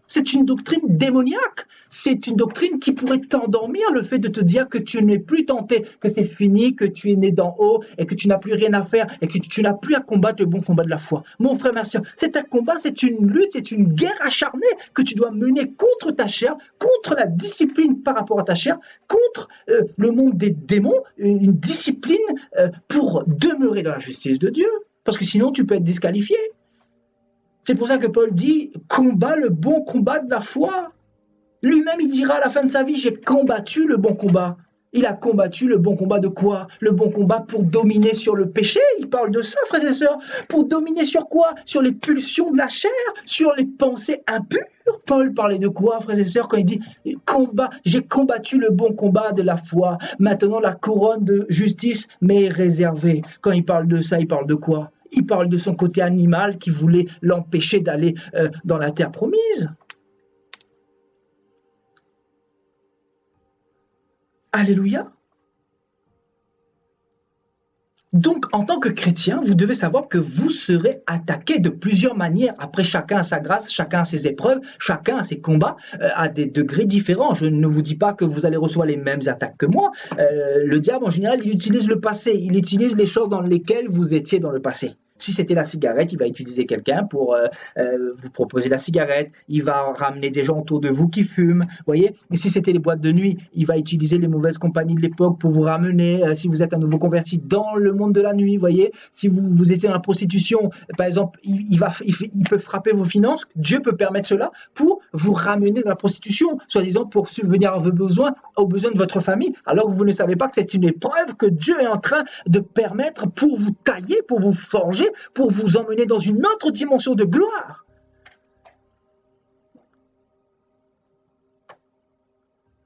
C'est une doctrine démoniaque. C'est une doctrine qui pourrait t'endormir, le fait de te dire que tu n'es plus tenté, que c'est fini, que tu es né d'en haut et que tu n'as plus rien à faire et que tu n'as plus à combattre le bon combat de la foi. Mon frère, ma soeur, c'est un combat, c'est une lutte, c'est une guerre acharnée que tu dois mener contre ta chair, contre la discipline par rapport à ta chair, contre le monde des démons, une discipline pour demeurer dans la justice de Dieu. Parce que sinon, tu peux être disqualifié. C'est pour ça que Paul dit « combat le bon combat de la foi ». Lui-même, il dira à la fin de sa vie « j'ai combattu le bon combat ». Il a combattu le bon combat de quoi? Le bon combat pour dominer sur le péché. Il parle de ça, frères et sœurs. Pour dominer sur quoi? Sur les pulsions de la chair, sur les pensées impures. Paul parlait de quoi, frères et sœurs, quand il dit « j'ai combattu le bon combat de la foi. Maintenant, la couronne de justice m'est réservée ». Quand il parle de ça, il parle de quoi? Il parle de son côté animal qui voulait l'empêcher d'aller dans la terre promise. Alléluia. Donc, en tant que chrétien, vous devez savoir que vous serez attaqué de plusieurs manières. Après, chacun a sa grâce, chacun a ses épreuves, chacun a ses combats à des degrés différents. Je ne vous dis pas que vous allez recevoir les mêmes attaques que moi. Le diable, en général, il utilise le passé. Il utilise les choses dans lesquelles vous étiez dans le passé. Si c'était la cigarette, il va utiliser quelqu'un pour vous proposer la cigarette. Il va ramener des gens autour de vous qui fument. Voyez. Et si c'était les boîtes de nuit, il va utiliser les mauvaises compagnies de l'époque pour vous ramener. Si vous êtes un nouveau converti dans le monde de la nuit, voyez. Si vous étiez dans la prostitution, par exemple, il peut frapper vos finances. Dieu peut permettre cela pour vous ramener dans la prostitution, soi-disant pour subvenir aux besoins de votre famille, alors que vous ne savez pas que c'est une épreuve que Dieu est en train de permettre pour vous tailler, pour vous forger, pour vous emmener dans une autre dimension de gloire.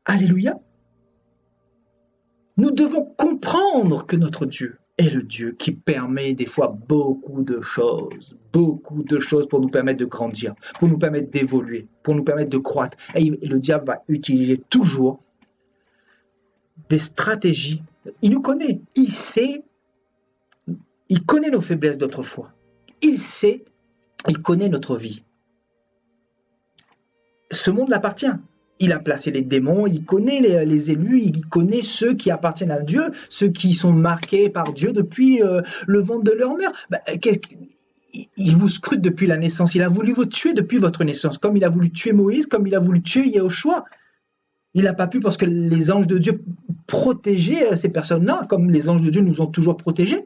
Alléluia. Nous devons comprendre que notre Dieu est le Dieu qui permet des fois beaucoup de choses pour nous permettre de grandir, pour nous permettre d'évoluer, pour nous permettre de croître. Et le diable va utiliser toujours des stratégies. Il nous connaît, il connaît nos faiblesses d'autrefois. Il connaît notre vie. Ce monde l'appartient. Il a placé les démons, il connaît les élus, il connaît ceux qui appartiennent à Dieu, ceux qui sont marqués par Dieu depuis le ventre de leur mère. Il vous scrute depuis la naissance. Il a voulu vous tuer depuis votre naissance, comme il a voulu tuer Moïse, comme il a voulu tuer Yahushua. Il n'a pas pu parce que les anges de Dieu protégeaient ces personnes-là, comme les anges de Dieu nous ont toujours protégés.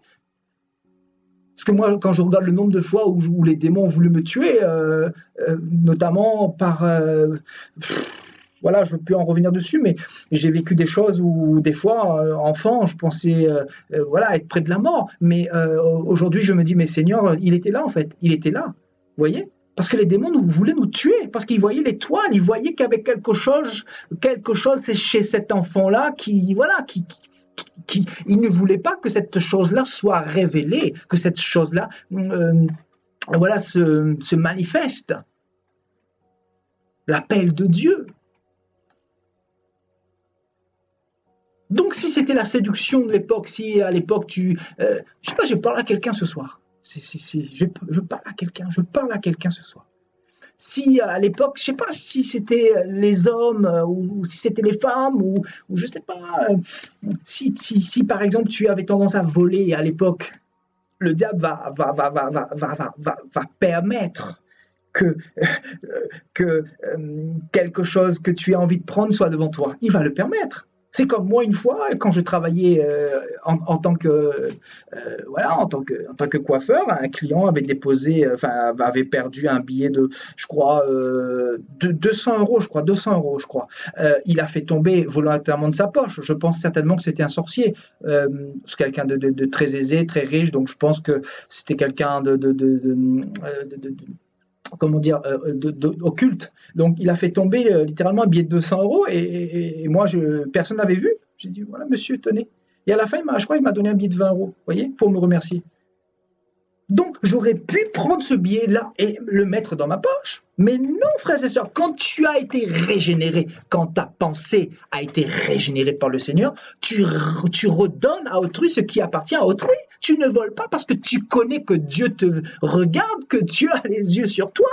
Parce que moi, quand je regarde le nombre de fois où les démons ont voulu me tuer, notamment par... voilà, je peux en revenir dessus, mais j'ai vécu des choses où des fois, enfant, je pensais voilà, être près de la mort. Mais aujourd'hui, je me dis, mais Seigneur, il était là en fait, il était là. Vous voyez? Parce que les démons voulaient nous tuer, parce qu'ils voyaient l'étoile, ils voyaient qu'il y avait quelque chose chez cet enfant-là qui, voilà, il ne voulait pas que cette chose-là soit révélée, que cette chose-là, voilà, se manifeste. L'appel de Dieu. Donc, si c'était la séduction de l'époque, si à l'époque je sais pas, je parle à quelqu'un ce soir. Je parle à quelqu'un, je parle à quelqu'un ce soir. Si à l'époque, je sais pas si c'était les hommes ou si c'était les femmes ou je sais pas, si par exemple tu avais tendance à voler à l'époque, le diable va permettre que, quelque chose que tu as envie de prendre soit devant toi. Il va le permettre. C'est comme moi une fois, quand je travaillais en tant que voilà, en tant que coiffeur, un client avait déposé, enfin avait perdu un billet de, je crois, de 200 euros, je crois, 200 euros, je crois. Il a fait tomber volontairement de sa poche. Je pense certainement que c'était un sorcier, c'est quelqu'un de très aisé, très riche, donc je pense que c'était quelqu'un comment dire, occulte. Donc, il a fait tomber littéralement un billet de 200 euros et moi, personne n'avait vu. J'ai dit, voilà, monsieur, tenez. Et à la fin, je crois qu'il m'a donné un billet de 20 euros, vous voyez, pour me remercier. Donc, j'aurais pu prendre ce billet-là et le mettre dans ma poche. Mais non, frères et sœurs, quand tu as été régénéré, quand ta pensée a été régénérée par le Seigneur, tu redonnes à autrui ce qui appartient à autrui. Tu ne voles pas parce que tu connais que Dieu te regarde, que Dieu a les yeux sur toi.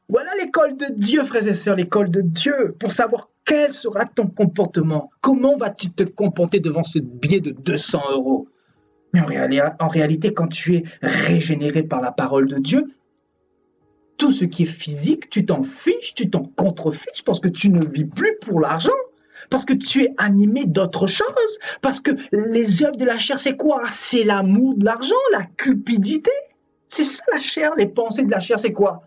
Voilà l'école de Dieu, frères et sœurs, l'école de Dieu, pour savoir quel sera ton comportement. Comment vas-tu te comporter devant ce billet de 200 euros? Mais en réalité, quand tu es régénéré par la parole de Dieu, tout ce qui est physique, tu t'en fiches, tu t'en contrefiches parce que tu ne vis plus pour l'argent, parce que tu es animé d'autre chose, parce que les œuvres de la chair, c'est quoi? C'est l'amour de l'argent, la cupidité. C'est ça la chair, les pensées de la chair, c'est quoi?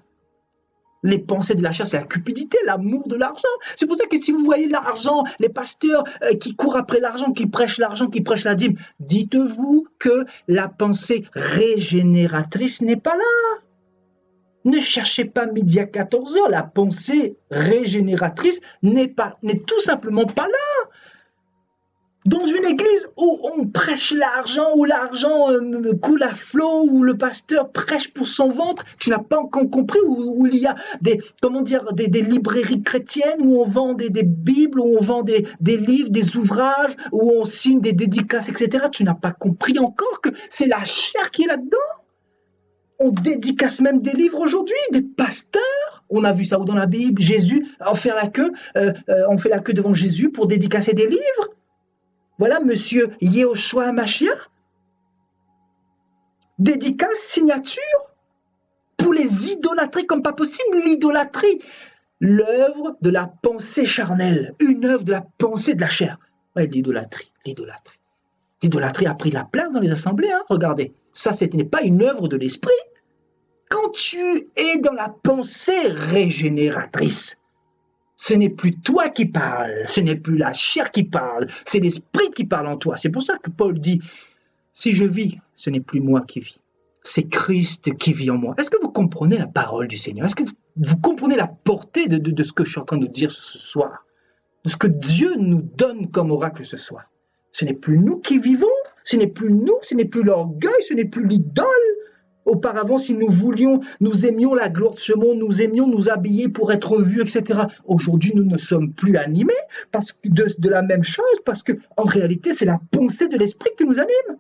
Les pensées de la chair, c'est la cupidité, l'amour de l'argent. C'est pour ça que si vous voyez l'argent, les pasteurs qui courent après l'argent, qui prêchent la dîme, dites-vous que la pensée régénératrice n'est pas là. Ne cherchez pas midi à 14 heures. La pensée régénératrice n'est tout simplement pas là. Dans une église où on prêche l'argent, où l'argent coule à flot, où le pasteur prêche pour son ventre, tu n'as pas encore compris, où il y a des librairies chrétiennes, où on vend des bibles, où on vend des livres, des ouvrages, où on signe des dédicaces, etc. Tu n'as pas compris encore que c'est la chair qui est là-dedans. On dédicace même des livres aujourd'hui, des pasteurs. On a vu ça dans la Bible. Jésus, on fait la queue devant Jésus pour dédicacer des livres. Voilà, monsieur Yehoshua Mashiach. Dédicace, signature. Pour les idolâtries comme pas possible, l'idolâtrie. L'œuvre de la pensée charnelle. Une œuvre de la pensée de la chair. Ouais, l'idolâtrie. L'idolâtrie a pris la place dans les assemblées, hein, regardez. Ça, ce n'est pas une œuvre de l'esprit. Quand tu es dans la pensée régénératrice, ce n'est plus toi qui parles, ce n'est plus la chair qui parle, c'est l'esprit qui parle en toi. C'est pour ça que Paul dit, si je vis, ce n'est plus moi qui vis, c'est Christ qui vit en moi. Est-ce que vous comprenez la parole du Seigneur? Est-ce que vous comprenez la portée de ce que je suis en train de dire ce soir? De ce que Dieu nous donne comme oracle ce soir? Ce n'est plus nous qui vivons, ce n'est plus nous, ce n'est plus l'orgueil, ce n'est plus l'idole. Auparavant, si nous aimions la gloire de ce monde, nous aimions nous habiller pour être vus, etc. Aujourd'hui, nous ne sommes plus animés parce que de la même chose, parce que en réalité, c'est la pensée de l'esprit qui nous anime.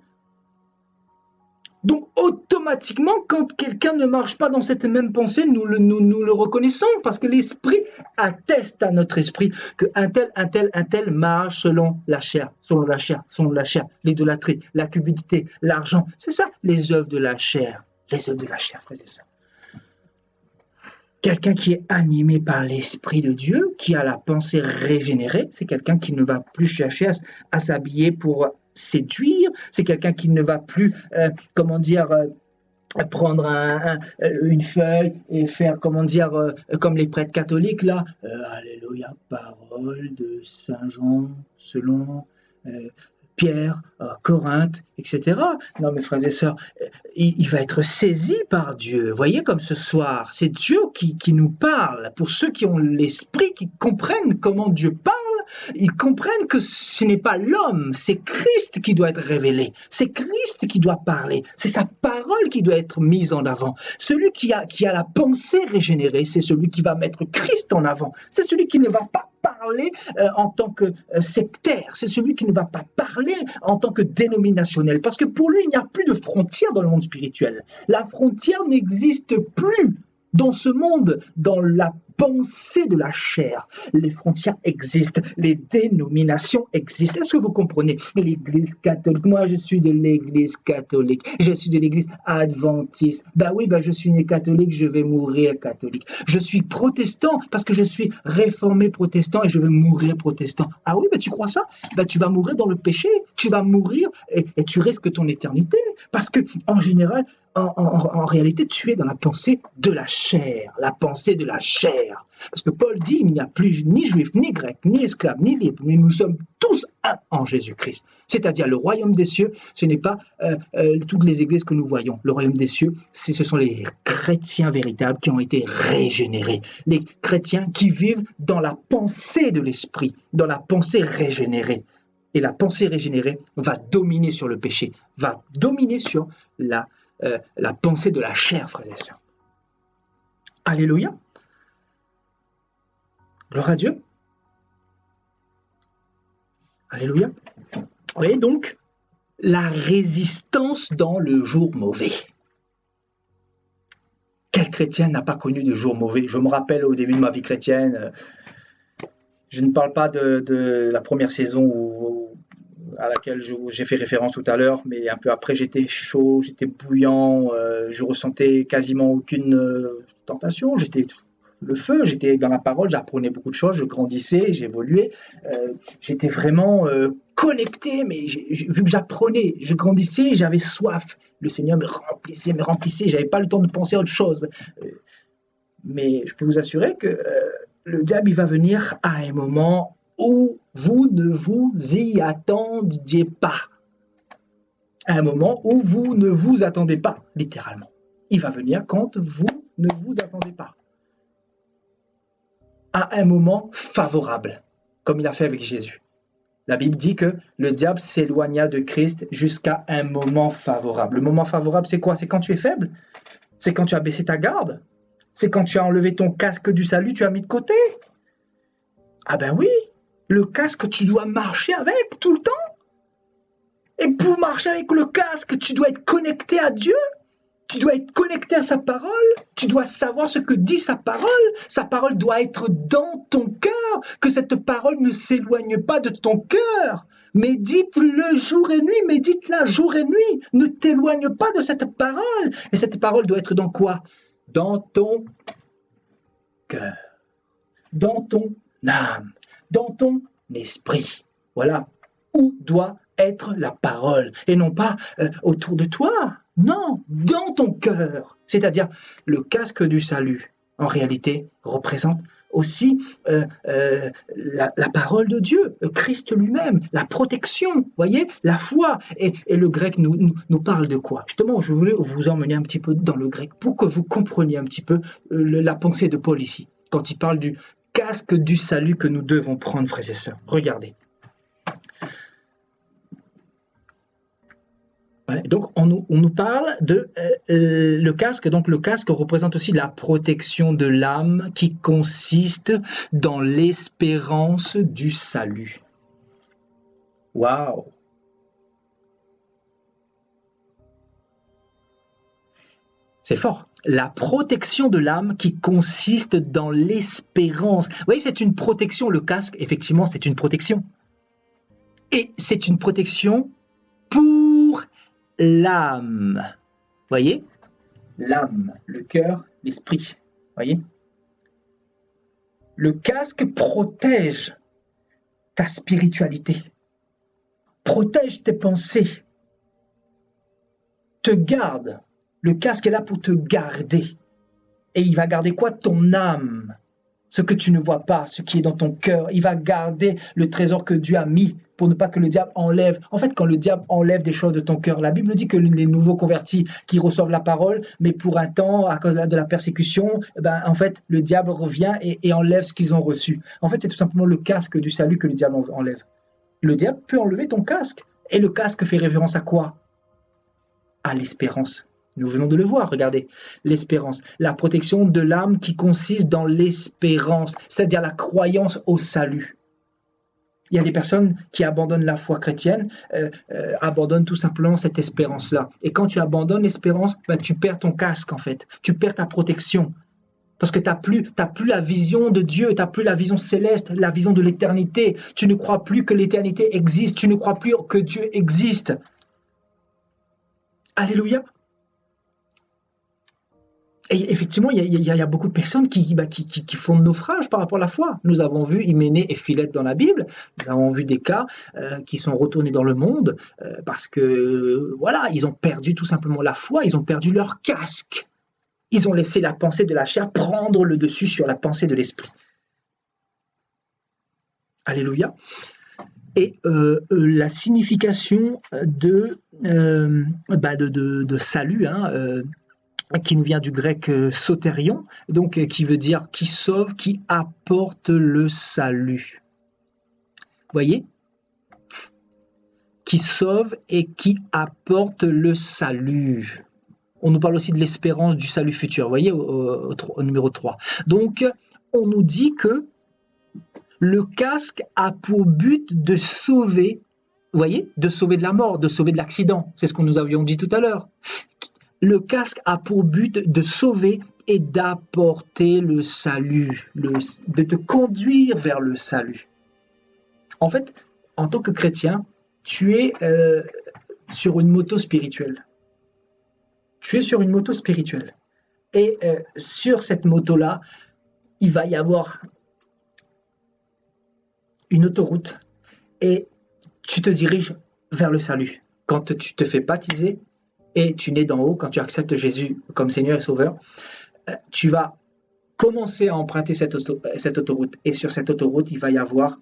Donc, automatiquement, quand quelqu'un ne marche pas dans cette même pensée, nous le reconnaissons parce que l'esprit atteste à notre esprit qu'un tel marche selon la chair, l'idolâtrie, la cupidité, l'argent. C'est ça, les œuvres de la chair. Les œuvres de la chair, frères et sœurs. Quelqu'un qui est animé par l'Esprit de Dieu, qui a la pensée régénérée, c'est quelqu'un qui ne va plus chercher à s'habiller pour séduire, c'est quelqu'un qui ne va plus, prendre une feuille et faire, comment dire, comme les prêtres catholiques, là, Alléluia, parole de Saint Jean, selon euh, Pierre, Corinthe, etc. Non, mes frères et sœurs, il va être saisi par Dieu. Voyez, comme ce soir, c'est Dieu qui nous parle. Pour ceux qui ont l'esprit, qui comprennent comment Dieu parle, ils comprennent que ce n'est pas l'homme, c'est Christ qui doit être révélé, c'est Christ qui doit parler, c'est sa parole qui doit être mise en avant. Celui qui a la pensée régénérée, c'est celui qui va mettre Christ en avant, c'est celui qui ne va pas parler en tant que sectaire, c'est celui qui ne va pas parler en tant que dénominationnel, parce que pour lui, il n'y a plus de frontières dans le monde spirituel. La frontière n'existe plus dans ce monde, dans la pensée de la chair. Les frontières existent, les dénominations existent. Est-ce que vous comprenez? L'Église catholique, moi je suis de l'Église catholique, je suis de l'Église adventiste. Ben oui, ben je suis né catholique, je vais mourir catholique. Je suis protestant parce que je suis réformé protestant et je vais mourir protestant. Ah oui, ben tu crois ça? Ben tu vas mourir dans le péché, tu vas mourir et tu risques ton éternité. Parce que en général, en réalité, tu es dans la pensée de la chair, la pensée de la chair. Parce que Paul dit, il n'y a plus ni juif, ni grec, ni esclave, ni libre, mais nous sommes tous un en Jésus-Christ. C'est-à-dire le royaume des cieux, ce n'est pas toutes les églises que nous voyons. Le royaume des cieux, ce sont les chrétiens véritables qui ont été régénérés. Les chrétiens qui vivent dans la pensée de l'esprit, dans la pensée régénérée. Et la pensée régénérée va dominer sur le péché, va dominer sur la pensée de la chair, frères et sœurs. Alléluia. Gloire à Dieu. Alléluia. Vous voyez donc la résistance dans le jour mauvais. Quel chrétien n'a pas connu de jour mauvais? Je me rappelle au début de ma vie chrétienne, je ne parle pas de la première saison à laquelle j'ai fait référence tout à l'heure, mais un peu après j'étais chaud, j'étais bouillant, je ressentais quasiment aucune tentation, j'étais le feu, j'étais dans la parole, j'apprenais beaucoup de choses, je grandissais, j'évoluais, j'étais vraiment connecté, mais vu que j'apprenais, je grandissais, j'avais soif, le Seigneur me remplissait, j'avais pas le temps de penser à autre chose. Mais je peux vous assurer que le diable il va venir à un moment où vous ne vous y attendiez pas. À un moment où vous ne vous attendez pas, littéralement. Il va venir quand vous ne vous attendez pas. À un moment favorable, comme il a fait avec Jésus. La Bible dit que le diable s'éloigna de Christ jusqu'à un moment favorable. Le moment favorable, c'est quoi? C'est quand tu es faible? C'est quand tu as baissé ta garde? C'est quand tu as enlevé ton casque du salut, tu as mis de côté? Ah ben oui, le casque, tu dois marcher avec tout le temps. Et pour marcher avec le casque, tu dois être connecté à Dieu. Tu dois être connecté à sa parole. Tu dois savoir ce que dit sa parole. Sa parole doit être dans ton cœur. Que cette parole ne s'éloigne pas de ton cœur. Médite-le jour et nuit. Médite-la jour et nuit. Ne t'éloigne pas de cette parole. Et cette parole doit être dans quoi? Dans ton cœur. Dans ton âme. Dans ton esprit. Voilà où doit être la parole. Et non pas autour de toi. Non, dans ton cœur. C'est-à-dire, le casque du salut, en réalité, représente aussi la parole de Dieu, Christ lui-même, la protection, voyez, la foi. Et le grec nous parle de quoi? Justement, je voulais vous emmener un petit peu dans le grec pour que vous compreniez un petit peu la pensée de Paul ici, quand il parle du casque du salut que nous devons prendre, frères et sœurs. Regardez. Donc, on nous parle de le casque. Donc, le casque représente aussi la protection de l'âme qui consiste dans l'espérance du salut. Waouh! C'est fort. La protection de l'âme qui consiste dans l'espérance. Vous voyez, c'est une protection. Le casque, effectivement, c'est une protection. Et c'est une protection pour l'âme. Voyez? L'âme, le cœur, l'esprit. Voyez? Le casque protège ta spiritualité, protège tes pensées, te garde Le casque est là pour te garder. Et il va garder quoi? Ton âme. Ce que tu ne vois pas, ce qui est dans ton cœur. Il va garder le trésor que Dieu a mis pour ne pas que le diable enlève. En fait, quand le diable enlève des choses de ton cœur, la Bible dit que les nouveaux convertis qui reçoivent la parole, mais pour un temps, à cause de la persécution, en fait, le diable revient et enlève ce qu'ils ont reçu. En fait, c'est tout simplement le casque du salut que le diable enlève. Le diable peut enlever ton casque. Et le casque fait référence à quoi? À l'espérance. Nous venons de le voir, regardez, l'espérance, la protection de l'âme qui consiste dans l'espérance, c'est-à-dire la croyance au salut. Il y a des personnes qui abandonnent la foi chrétienne, abandonnent tout simplement cette espérance-là. Et quand tu abandonnes l'espérance, tu perds ton casque en fait, tu perds ta protection. Parce que tu n'as plus la vision de Dieu, tu n'as plus la vision céleste, la vision de l'éternité. Tu ne crois plus que l'éternité existe, tu ne crois plus que Dieu existe. Alléluia. Et effectivement, il y a beaucoup de personnes qui font naufrage par rapport à la foi. Nous avons vu Hyménée et Philette dans la Bible. Nous avons vu des cas qui sont retournés dans le monde parce que, voilà, ils ont perdu tout simplement la foi, ils ont perdu leur casque. Ils ont laissé la pensée de la chair prendre le dessus sur la pensée de l'esprit. Alléluia. Et la signification de salut, qui nous vient du grec sotérion, donc qui veut dire qui sauve, qui apporte le salut. Voyez? Qui sauve et qui apporte le salut. On nous parle aussi de l'espérance du salut futur, voyez, au numéro 3. Donc, on nous dit que le casque a pour but de sauver, vous voyez, de sauver de la mort, de sauver de l'accident. C'est ce que nous avions dit tout à l'heure. Le casque a pour but de sauver et d'apporter le salut, de te conduire vers le salut. En fait, en tant que chrétien, tu es sur une moto spirituelle. Tu es sur une moto spirituelle. Et sur cette moto-là, il va y avoir une autoroute et tu te diriges vers le salut. Quand tu te fais baptiser, et tu nais d'en haut, quand tu acceptes Jésus comme Seigneur et Sauveur, tu vas commencer à emprunter cette autoroute. Et sur cette autoroute, il va y avoir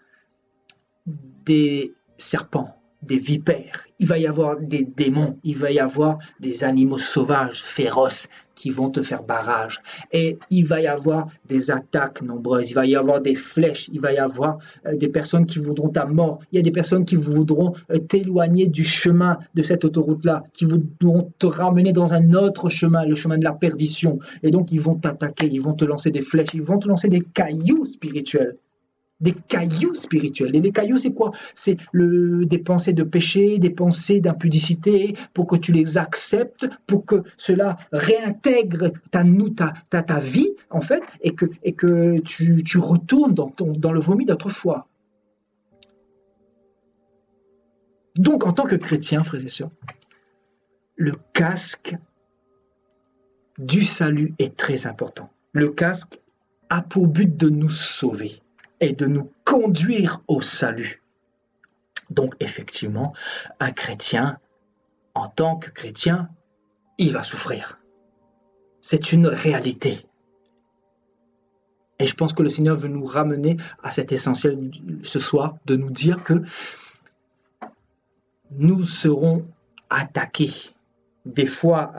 des serpents, des vipères, il va y avoir des démons, il va y avoir des animaux sauvages, féroces, qui vont te faire barrage. Et il va y avoir des attaques nombreuses, il va y avoir des flèches, il va y avoir des personnes qui voudront ta mort, il y a des personnes qui voudront t'éloigner du chemin de cette autoroute-là, qui voudront te ramener dans un autre chemin, le chemin de la perdition. Et donc, ils vont t'attaquer, ils vont te lancer des flèches, ils vont te lancer des cailloux spirituels. Des cailloux spirituels. Et les cailloux, c'est quoi? C'est des pensées de péché, des pensées d'impudicité, pour que tu les acceptes, pour que cela réintègre ta vie, en fait, et que tu retournes dans le vomi d'autrefois. Donc, en tant que chrétien, frères et sœurs, le casque du salut est très important. Le casque a pour but de nous sauver et de nous conduire au salut. Donc, effectivement, un chrétien, en tant que chrétien, il va souffrir. C'est une réalité. Et je pense que le Seigneur veut nous ramener à cet essentiel ce soir, de nous dire que nous serons attaqués. Des fois,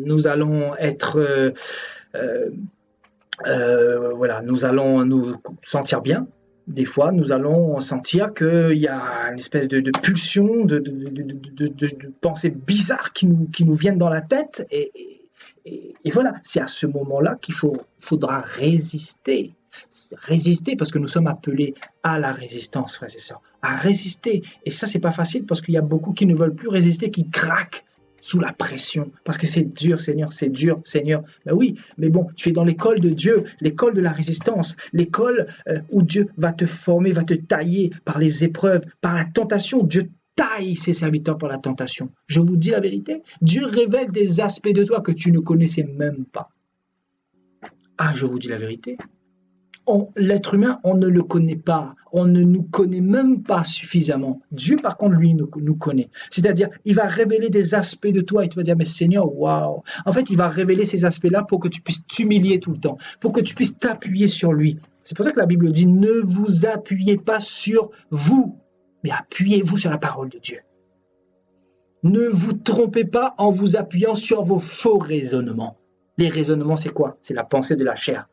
nous allons être... nous allons nous sentir bien. Des fois, nous allons sentir qu'il y a une espèce de pulsion, de pensées bizarres qui nous viennent dans la tête. Et voilà, c'est à ce moment-là qu'il faudra résister. Résister parce que nous sommes appelés à la résistance, frères et sœurs. À résister. Et ça, c'est pas facile parce qu'il y a beaucoup qui ne veulent plus résister, qui craquent sous la pression, parce que c'est dur, Seigneur, c'est dur, Seigneur. Ben oui, mais bon, tu es dans l'école de Dieu, l'école de la résistance, l'école où Dieu va te former, va te tailler par les épreuves, par la tentation. Dieu taille ses serviteurs par la tentation. Je vous dis la vérité, Dieu révèle des aspects de toi que tu ne connaissais même pas. Ah, je vous dis la vérité. L'être humain, on ne le connaît pas. On ne nous connaît même pas suffisamment. Dieu, par contre, lui, nous connaît. C'est-à-dire, il va révéler des aspects de toi et tu vas dire, mais Seigneur, waouh. En fait, il va révéler ces aspects-là pour que tu puisses t'humilier tout le temps, pour que tu puisses t'appuyer sur lui. C'est pour ça que la Bible dit, ne vous appuyez pas sur vous, mais appuyez-vous sur la parole de Dieu. Ne vous trompez pas en vous appuyant sur vos faux raisonnements. Les raisonnements, c'est quoi? C'est la pensée de la chair.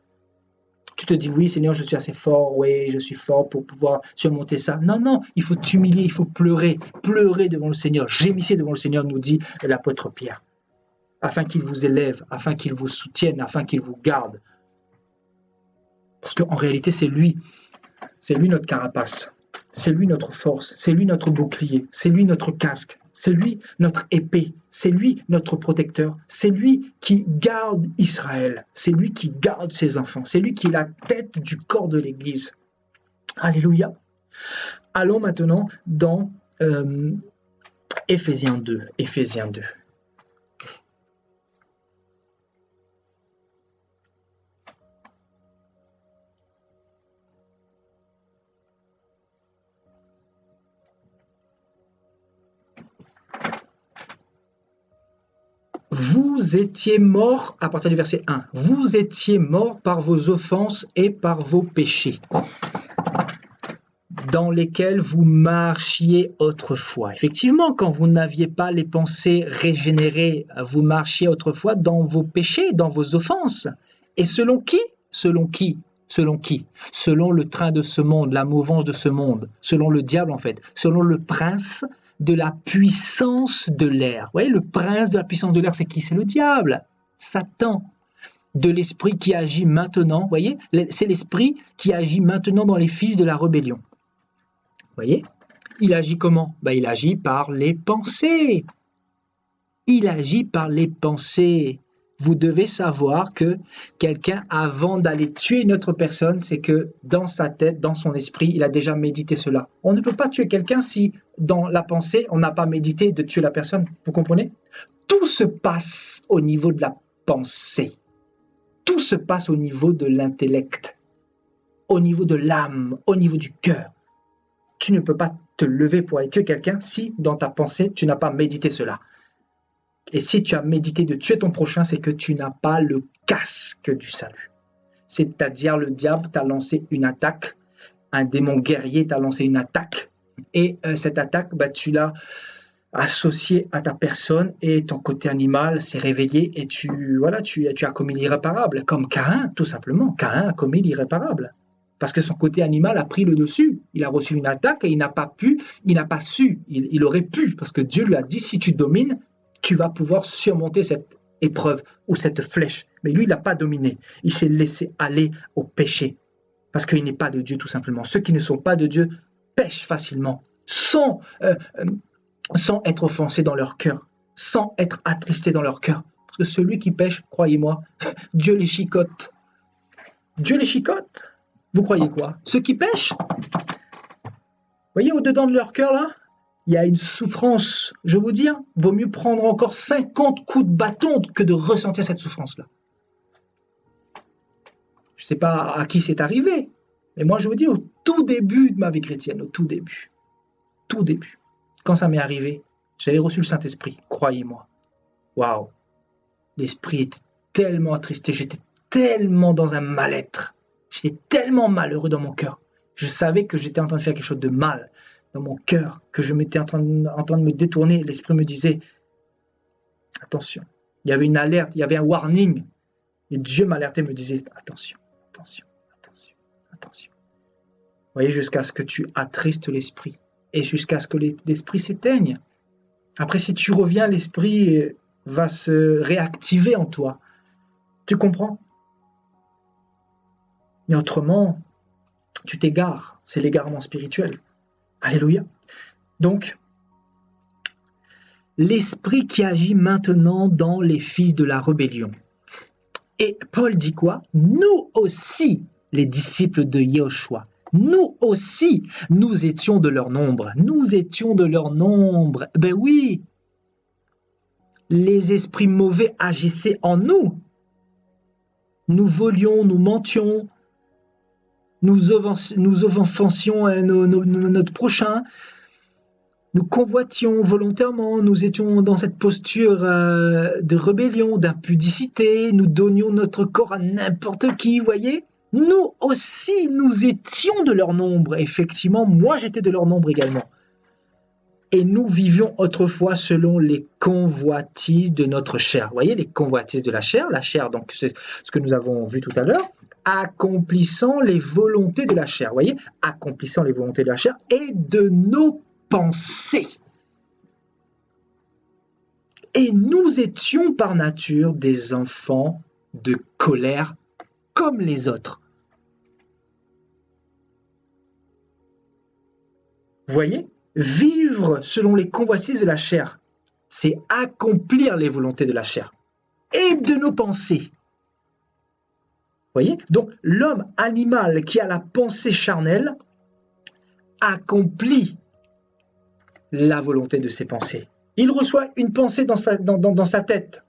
Tu te dis, oui, Seigneur, je suis assez fort, oui, je suis fort pour pouvoir surmonter ça. Non, non, il faut t'humilier, il faut pleurer devant le Seigneur, gémissez devant le Seigneur, nous dit l'apôtre Pierre, afin qu'il vous élève, afin qu'il vous soutienne, afin qu'il vous garde. Parce qu'en réalité, c'est lui notre carapace, c'est lui notre force, c'est lui notre bouclier, c'est lui notre casque, c'est lui notre épée, c'est lui notre protecteur, c'est lui qui garde Israël, c'est lui qui garde ses enfants, c'est lui qui est la tête du corps de l'Église. Alléluia. Allons maintenant dans Éphésiens 2. Éphésiens 2. Vous étiez morts, à partir du verset 1, vous étiez morts par vos offenses et par vos péchés, dans lesquels vous marchiez autrefois. Effectivement, quand vous n'aviez pas les pensées régénérées, vous marchiez autrefois dans vos péchés, dans vos offenses. Et selon qui? Selon qui? Selon qui? Selon le train de ce monde, la mouvance de ce monde, selon le diable en fait, selon le prince de la puissance de l'air. Vous voyez, le prince de la puissance de l'air, c'est qui? C'est le diable, Satan. De l'esprit qui agit maintenant, vous voyez, c'est l'esprit qui agit maintenant dans les fils de la rébellion. Vous voyez, il agit comment? Il agit par les pensées. Il agit par les pensées. Vous devez savoir que quelqu'un, avant d'aller tuer une autre personne, c'est que dans sa tête, dans son esprit, il a déjà médité cela. On ne peut pas tuer quelqu'un si, dans la pensée, on n'a pas médité de tuer la personne. Vous comprenez? Tout se passe au niveau de la pensée. Tout se passe au niveau de l'intellect, au niveau de l'âme, au niveau du cœur. Tu ne peux pas te lever pour aller tuer quelqu'un si, dans ta pensée, tu n'as pas médité cela. Et si tu as médité de tuer ton prochain, c'est que tu n'as pas le casque du salut. C'est-à-dire le diable t'a lancé une attaque, un démon guerrier t'a lancé une attaque, et cette attaque, tu l'as associée à ta personne, et ton côté animal s'est réveillé, et tu as commis l'irréparable, comme Caïn, tout simplement. Caïn a commis l'irréparable. Parce que son côté animal a pris le dessus. Il a reçu une attaque et il n'a pas su, il aurait pu, parce que Dieu lui a dit, si tu domines, tu vas pouvoir surmonter cette épreuve ou cette flèche. Mais lui, il n'a pas dominé. Il s'est laissé aller au péché. Parce qu'il n'est pas de Dieu, tout simplement. Ceux qui ne sont pas de Dieu pêchent facilement, sans être offensés dans leur cœur, sans être attristés dans leur cœur. Parce que celui qui pêche, croyez-moi, Dieu les chicote. Dieu les chicote. Vous croyez quoi? Ceux qui pêchent, vous voyez, au-dedans de leur cœur, là, il y a une souffrance. Je vous dis, vaut mieux prendre encore 50 coups de bâton que de ressentir cette souffrance-là. Je ne sais pas à qui c'est arrivé, mais moi, je vous dis, au tout début de ma vie chrétienne, au tout début, quand ça m'est arrivé, j'avais reçu le Saint-Esprit, croyez-moi. Waouh! L'esprit était tellement attristé, j'étais tellement dans un mal-être. J'étais tellement malheureux dans mon cœur. Je savais que j'étais en train de faire quelque chose de mal dans mon cœur, que je m'étais en train de me détourner. L'esprit me disait, attention. Il y avait une alerte, il y avait un warning. Et Dieu m'alertait, me disait, attention, attention, attention, attention. Vous voyez, jusqu'à ce que tu attristes l'esprit et jusqu'à ce que l'esprit s'éteigne. Après, si tu reviens, l'esprit va se réactiver en toi. Tu comprends? Mais autrement, tu t'égares. C'est l'égarement spirituel. Alléluia. Donc, l'esprit qui agit maintenant dans les fils de la rébellion. Et Paul dit quoi? Nous aussi, les disciples de Yahushua, nous aussi, nous étions de leur nombre. Nous étions de leur nombre. Ben oui, les esprits mauvais agissaient en nous. Nous volions, nous mentions, nous offensions notre prochain, nous convoitions volontairement, nous étions dans cette posture de rébellion, d'impudicité, nous donnions notre corps à n'importe qui, voyez. Nous aussi, nous étions de leur nombre. Effectivement, moi j'étais de leur nombre également. Et nous vivions autrefois selon les convoitises de notre chair. Vous voyez, les convoitises de la chair, donc c'est ce que nous avons vu tout à l'heure, accomplissant les volontés de la chair. Vous voyez, accomplissant les volontés de la chair et de nos pensées. Et nous étions par nature des enfants de colère comme les autres. Vous voyez ? Vivre selon les convoitises de la chair, c'est accomplir les volontés de la chair et de nos pensées. Vous voyez ? Donc, l'homme animal qui a la pensée charnelle accomplit la volonté de ses pensées. Il reçoit une pensée dans sa tête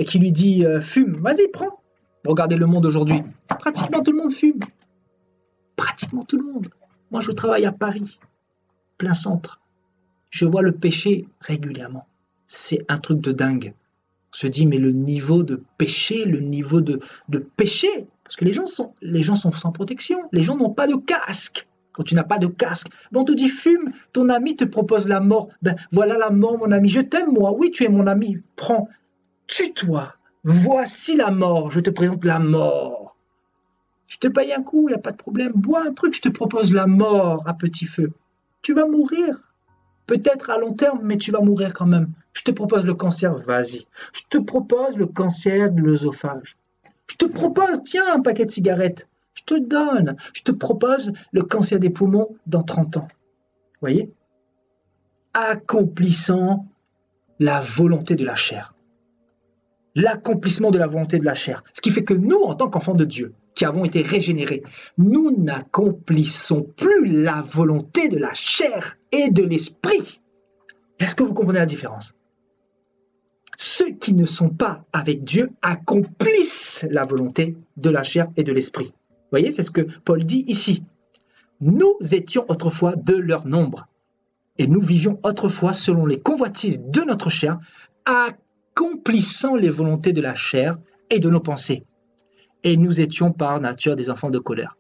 qui lui dit « fume, vas-y, prends ». Regardez le monde aujourd'hui. Pratiquement tout le monde fume. Pratiquement tout le monde. Moi, je travaille à Paris. Plein centre. Je vois le péché régulièrement. C'est un truc de dingue. On se dit, mais le niveau de péché, le niveau de péché, parce que les gens sont sans protection, les gens n'ont pas de casque. Quand tu n'as pas de casque, on te dit fume, ton ami te propose la mort. Ben voilà la mort, mon ami. Je t'aime, moi. Oui, tu es mon ami. Prends, tue-toi. Voici la mort. Je te présente la mort. Je te paye un coup, il n'y a pas de problème. Bois un truc, je te propose la mort à petit feu. Tu vas mourir. Peut-être à long terme, mais tu vas mourir quand même. Je te propose le cancer, vas-y. Je te propose le cancer de l'œsophage. Je te propose, tiens, un paquet de cigarettes. Je te donne. Je te propose le cancer des poumons dans 30 ans. Vous voyez ? Accomplissant la volonté de la chair. L'accomplissement de la volonté de la chair. Ce qui fait que nous, en tant qu'enfants de Dieu, qui avons été régénérés, nous n'accomplissons plus la volonté de la chair et de l'esprit. Est-ce que vous comprenez la différence ? Ceux qui ne sont pas avec Dieu accomplissent la volonté de la chair et de l'esprit. Vous voyez, c'est ce que Paul dit ici. Nous étions autrefois de leur nombre, et nous vivions autrefois selon les convoitises de notre chair, accomplissant les volontés de la chair et de nos pensées. Et nous étions par nature des enfants de colère.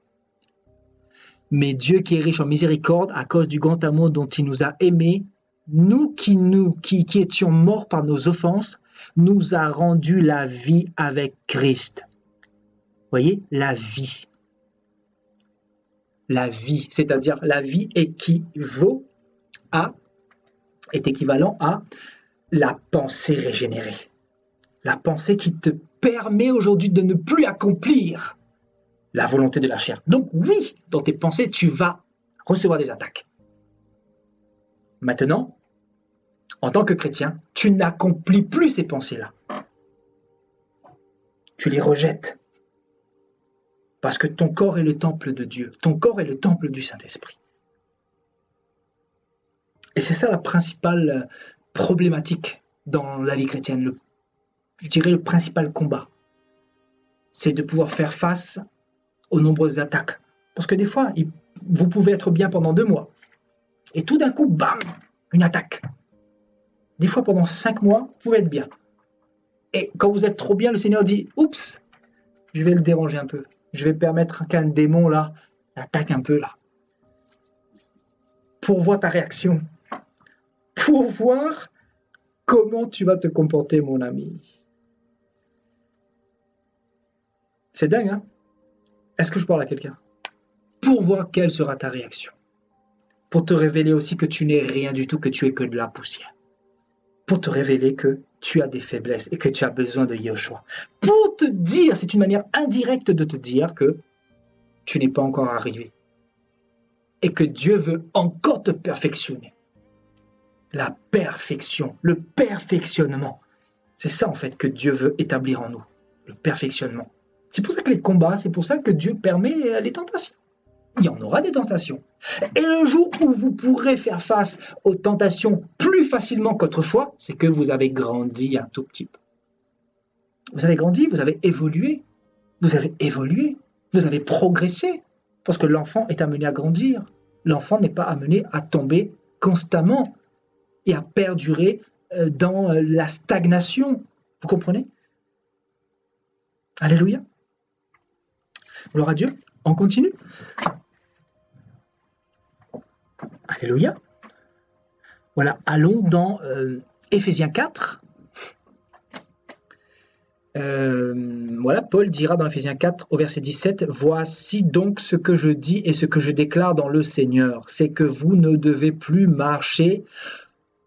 Mais Dieu qui est riche en miséricorde, à cause du grand amour dont il nous a aimés, nous qui étions morts par nos offenses, nous a rendu la vie avec Christ. Vous voyez, la vie. La vie, c'est-à-dire la vie est équivalent à la pensée régénérée. La pensée qui te permet aujourd'hui de ne plus accomplir la volonté de la chair. Donc oui, dans tes pensées, tu vas recevoir des attaques. Maintenant, en tant que chrétien, tu n'accomplis plus ces pensées-là. Tu les rejettes. Parce que ton corps est le temple de Dieu. Ton corps est le temple du Saint-Esprit. Et c'est ça la principale problématique dans la vie chrétienne. Je dirais le principal combat. C'est de pouvoir faire face aux nombreuses attaques. Parce que des fois, vous pouvez être bien pendant 2 mois. Et tout d'un coup, bam, une attaque. Des fois, pendant 5 mois, vous pouvez être bien. Et quand vous êtes trop bien, le Seigneur dit, oups, je vais le déranger un peu. Je vais permettre qu'un démon, là, attaque un peu, là. Pour voir ta réaction. Pour voir comment tu vas te comporter, mon ami. C'est dingue, hein? Est-ce que je parle à quelqu'un? Pour voir quelle sera ta réaction. Pour te révéler aussi que tu n'es rien du tout, que tu es que de la poussière. Pour te révéler que tu as des faiblesses et que tu as besoin de Yeshua. Pour te dire, c'est une manière indirecte de te dire que tu n'es pas encore arrivé. Et que Dieu veut encore te perfectionner. La perfection, le perfectionnement. C'est ça en fait que Dieu veut établir en nous. Le perfectionnement. C'est pour ça que les combats, c'est pour ça que Dieu permet les tentations. Il y en aura des tentations. Et le jour où vous pourrez faire face aux tentations plus facilement qu'autrefois, c'est que vous avez grandi un tout petit peu. Vous avez grandi, vous avez évolué, vous avez progressé. Parce que l'enfant est amené à grandir. L'enfant n'est pas amené à tomber constamment et à perdurer dans la stagnation. Vous comprenez? Alléluia. Gloire à Dieu. On continue. Alléluia. Voilà, allons dans Éphésiens 4. Voilà, Paul dira dans Éphésiens 4 au verset 17, « Voici donc ce que je dis et ce que je déclare dans le Seigneur, c'est que vous ne devez plus marcher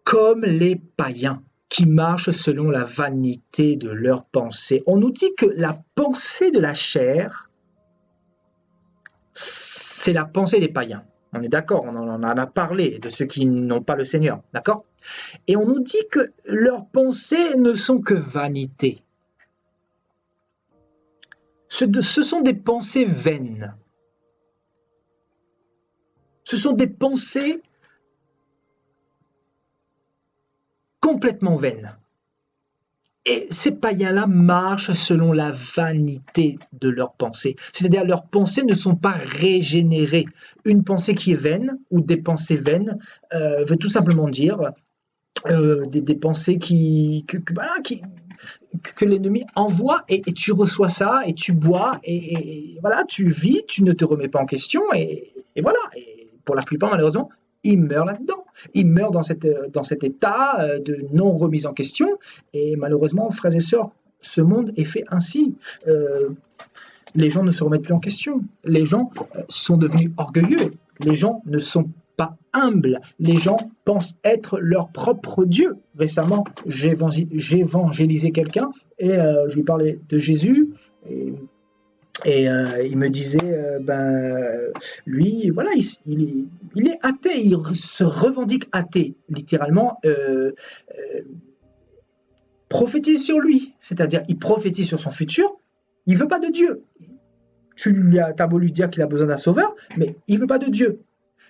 comme les païens qui marchent selon la vanité de leurs pensées. » On nous dit que la pensée de la chair, c'est la pensée des païens. On est d'accord, on en a parlé de ceux qui n'ont pas le Seigneur, d'accord? Et on nous dit que leurs pensées ne sont que vanité. Ce sont des pensées vaines. Ce sont des pensées complètement vaines. Et ces païens-là marchent selon la vanité de leurs pensées. C'est-à-dire leurs pensées ne sont pas régénérées. Une pensée qui est vaine ou des pensées vaines veut tout simplement dire des pensées que l'ennemi envoie et tu reçois ça et tu bois et voilà, tu vis, tu ne te remets pas en question et voilà. Et pour la plupart, malheureusement, ils meurent là-dedans. Ils meurent dans cet état de non-remise en question et malheureusement, frères et sœurs, ce monde est fait ainsi. Les gens ne se remettent plus en question. Les gens sont devenus orgueilleux. Les gens ne sont pas humbles. Les gens pensent être leur propre Dieu. Récemment, j'évangélisais quelqu'un et je lui parlais de Jésus et il me disait, lui, voilà, il est athée, il se revendique athée, littéralement. Prophétise sur lui, c'est-à-dire il prophétise sur son futur, il veut pas de Dieu. T'as beau lui dire qu'il a besoin d'un sauveur, mais il veut pas de Dieu.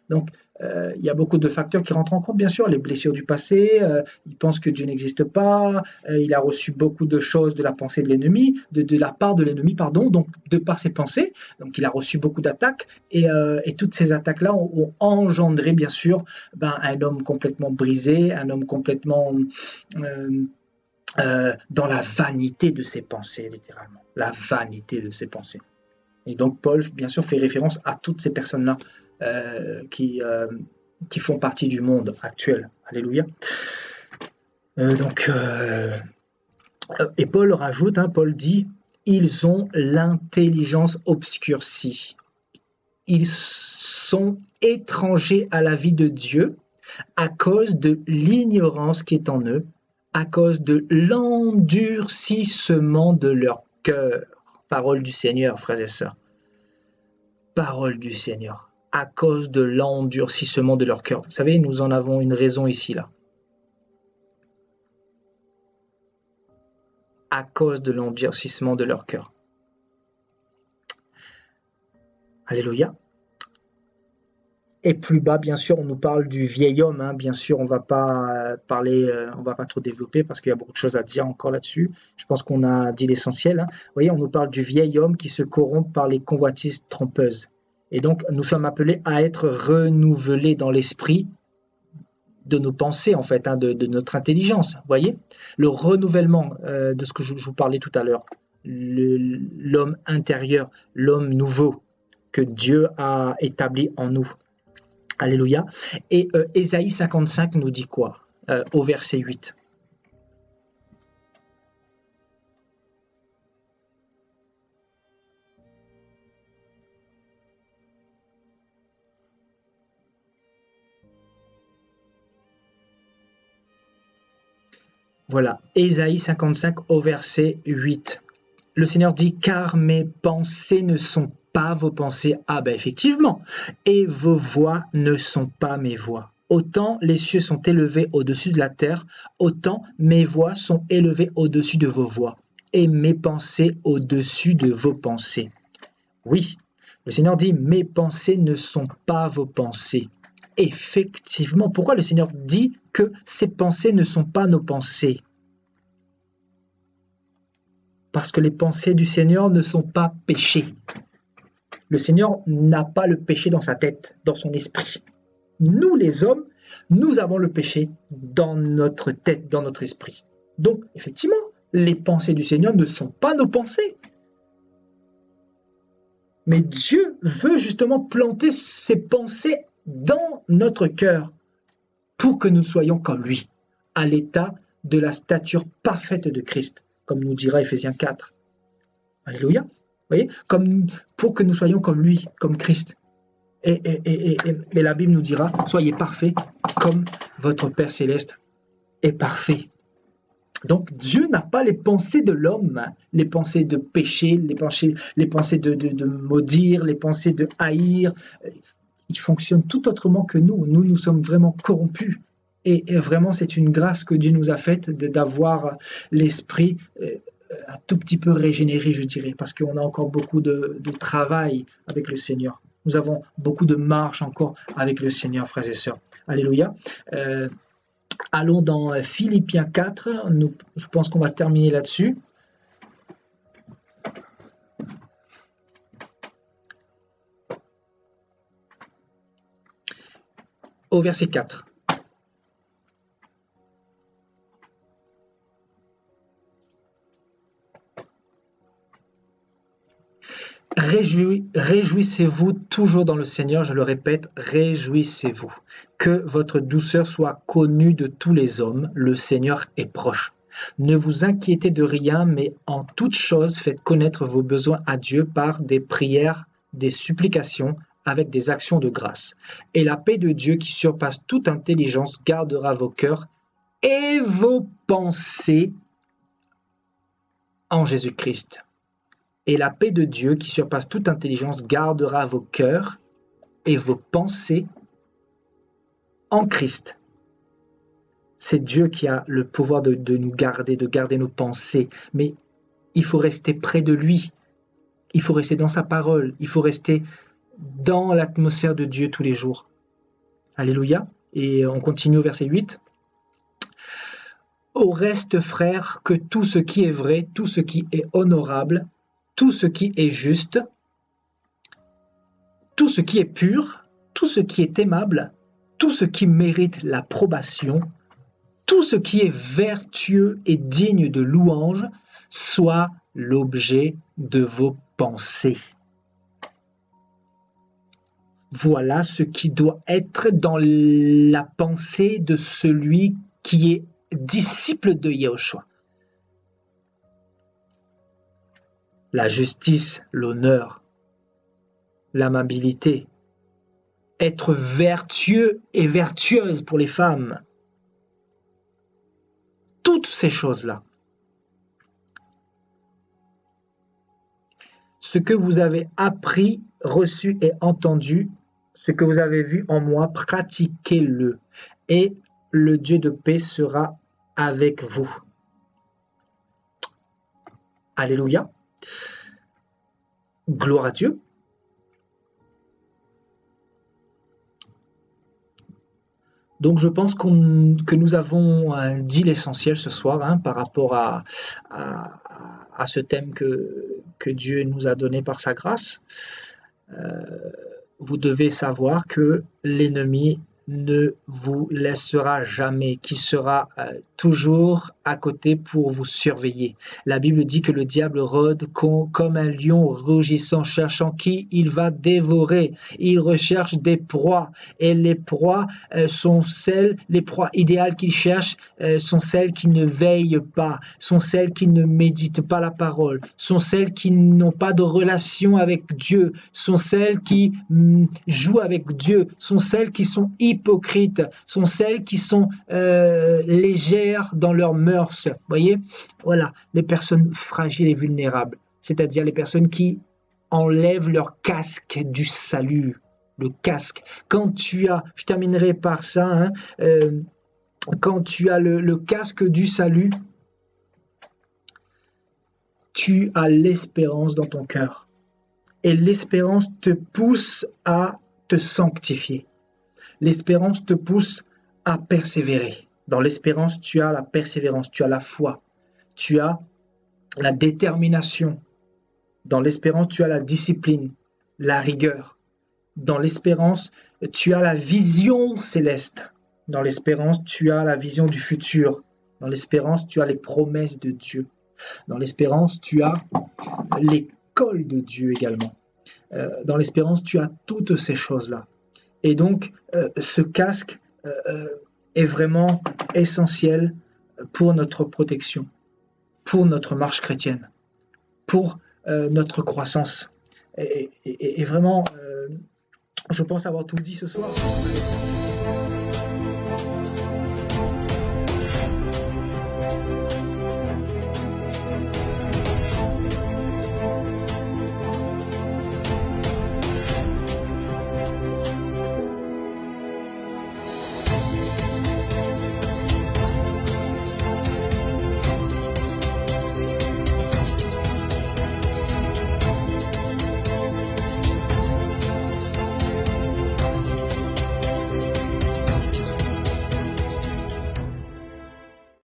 Donc, il y a beaucoup de facteurs qui rentrent en compte, bien sûr, les blessures du passé, il pense que Dieu n'existe pas, il a reçu beaucoup de choses de la pensée de l'ennemi, de la part de l'ennemi, pardon, donc de par ses pensées, donc il a reçu beaucoup d'attaques, et toutes ces attaques-là ont engendré, bien sûr, un homme complètement brisé, un homme complètement dans la vanité de ses pensées, littéralement, la vanité de ses pensées. Et donc Paul, bien sûr, fait référence à toutes ces personnes-là qui font partie du monde actuel. Alléluia. Et Paul rajoute, Paul dit, ils ont l'intelligence obscurcie. Ils sont étrangers à la vie de Dieu à cause de l'ignorance qui est en eux, à cause de l'endurcissement de leur cœur. Parole du Seigneur, frères et sœurs. Parole du Seigneur. À cause de l'endurcissement de leur cœur. Vous savez, nous en avons une raison ici, là. À cause de l'endurcissement de leur cœur. Alléluia. Et plus bas, bien sûr, on nous parle du vieil homme. Bien sûr, on va pas trop développer parce qu'il y a beaucoup de choses à dire encore là-dessus. Je pense qu'on a dit l'essentiel. Vous voyez, on nous parle du vieil homme qui se corrompt par les convoitises trompeuses. Et donc, nous sommes appelés à être renouvelés dans l'esprit de nos pensées, en fait, de notre intelligence. Vous voyez, le renouvellement de ce que je vous parlais tout à l'heure, l'homme intérieur, l'homme nouveau que Dieu a établi en nous. Alléluia. Et Ésaïe 55 nous dit quoi au verset 8? Voilà, Ésaïe 55 au verset 8. Le Seigneur dit, car mes pensées ne sont pas vos pensées. Ah ben effectivement, et vos voix ne sont pas mes voix. Autant les cieux sont élevés au-dessus de la terre, autant mes voix sont élevées au-dessus de vos voix, et mes pensées au-dessus de vos pensées. Oui, le Seigneur dit, mes pensées ne sont pas vos pensées. Effectivement, pourquoi le Seigneur dit que ces pensées ne sont pas nos pensées? Parce que les pensées du Seigneur ne sont pas péchées. Le Seigneur n'a pas le péché dans sa tête, dans son esprit. Nous, les hommes, nous avons le péché dans notre tête, dans notre esprit. Donc, effectivement, les pensées du Seigneur ne sont pas nos pensées. Mais Dieu veut justement planter ses pensées dans notre cœur pour que nous soyons comme lui, à l'état de la stature parfaite de Christ, comme nous dira Éphésiens 4. Alléluia. Vous voyez, pour que nous soyons comme lui, comme Christ. Et la Bible nous dira, soyez parfaits comme votre Père céleste est parfait. Donc Dieu n'a pas les pensées de l'homme, les pensées de péché, les pensées de maudire, les pensées de haïr. Il fonctionne tout autrement que nous. Nous sommes vraiment corrompus. Et vraiment, c'est une grâce que Dieu nous a faite d'avoir l'esprit un tout petit peu régénéré, je dirais, parce qu'on a encore beaucoup de travail avec le Seigneur. Nous avons beaucoup de marche encore avec le Seigneur, frères et sœurs. Alléluia. Allons dans Philippiens 4. Je pense qu'on va terminer là-dessus. Au verset 4. Réjouissez-vous toujours dans le Seigneur, je le répète, réjouissez-vous. Que votre douceur soit connue de tous les hommes, le Seigneur est proche. Ne vous inquiétez de rien, mais en toute chose faites connaître vos besoins à Dieu par des prières, des supplications, avec des actions de grâce. Et la paix de Dieu qui surpasse toute intelligence gardera vos cœurs et vos pensées en Jésus-Christ. Et la paix de Dieu, qui surpasse toute intelligence, gardera vos cœurs et vos pensées en Christ. C'est Dieu qui a le pouvoir de nous garder, de garder nos pensées. Mais il faut rester près de lui. Il faut rester dans sa parole. Il faut rester dans l'atmosphère de Dieu tous les jours. Alléluia. Et on continue au verset 8. Au reste, frères, que tout ce qui est vrai, tout ce qui est honorable, tout ce qui est juste, tout ce qui est pur, tout ce qui est aimable, tout ce qui mérite l'approbation, tout ce qui est vertueux et digne de louange, soit l'objet de vos pensées. Voilà ce qui doit être dans la pensée de celui qui est disciple de Yahushua. La justice, l'honneur, l'amabilité, être vertueux et vertueuse pour les femmes. Toutes ces choses-là. Ce que vous avez appris, reçu et entendu, ce que vous avez vu en moi, pratiquez-le. Et le Dieu de paix sera avec vous. Alléluia. Gloire à Dieu. Donc je pense que nous avons dit l'essentiel ce soir par rapport à ce thème que Dieu nous a donné par sa grâce. Vous devez savoir que l'ennemi ne vous laissera jamais, qui sera toujours à côté pour vous surveiller. La Bible dit que le diable rôde comme un lion rugissant, cherchant qui il va dévorer. Il recherche des proies et les proies les proies idéales qu'il cherche sont celles qui ne veillent pas, sont celles qui ne méditent pas la parole, sont celles qui n'ont pas de relation avec Dieu, sont celles qui jouent avec Dieu, sont celles qui sont hypocrites, sont celles qui sont légères dans leurs mœurs. Voyez, voilà, les personnes fragiles et vulnérables, c'est-à-dire les personnes qui enlèvent leur casque du salut, le casque. Quand tu as, je terminerai par ça, quand tu as le casque du salut, tu as l'espérance dans ton cœur. Et l'espérance te pousse à te sanctifier. L'espérance te pousse à persévérer. Dans l'espérance, tu as la persévérance, tu as la foi, tu as la détermination. Dans l'espérance, tu as la discipline. la rigueur. Dans l'espérance, tu as la vision céleste. Dans l'espérance, tu as la vision du futur. Dans l'espérance, tu as les promesses de Dieu. Dans l'espérance, tu as l'école de Dieu également. Dans l'espérance, tu as toutes ces choses-là. Et donc, ce casque est vraiment essentiel pour notre protection, pour notre marche chrétienne, pour notre croissance. Et vraiment, je pense avoir tout dit ce soir.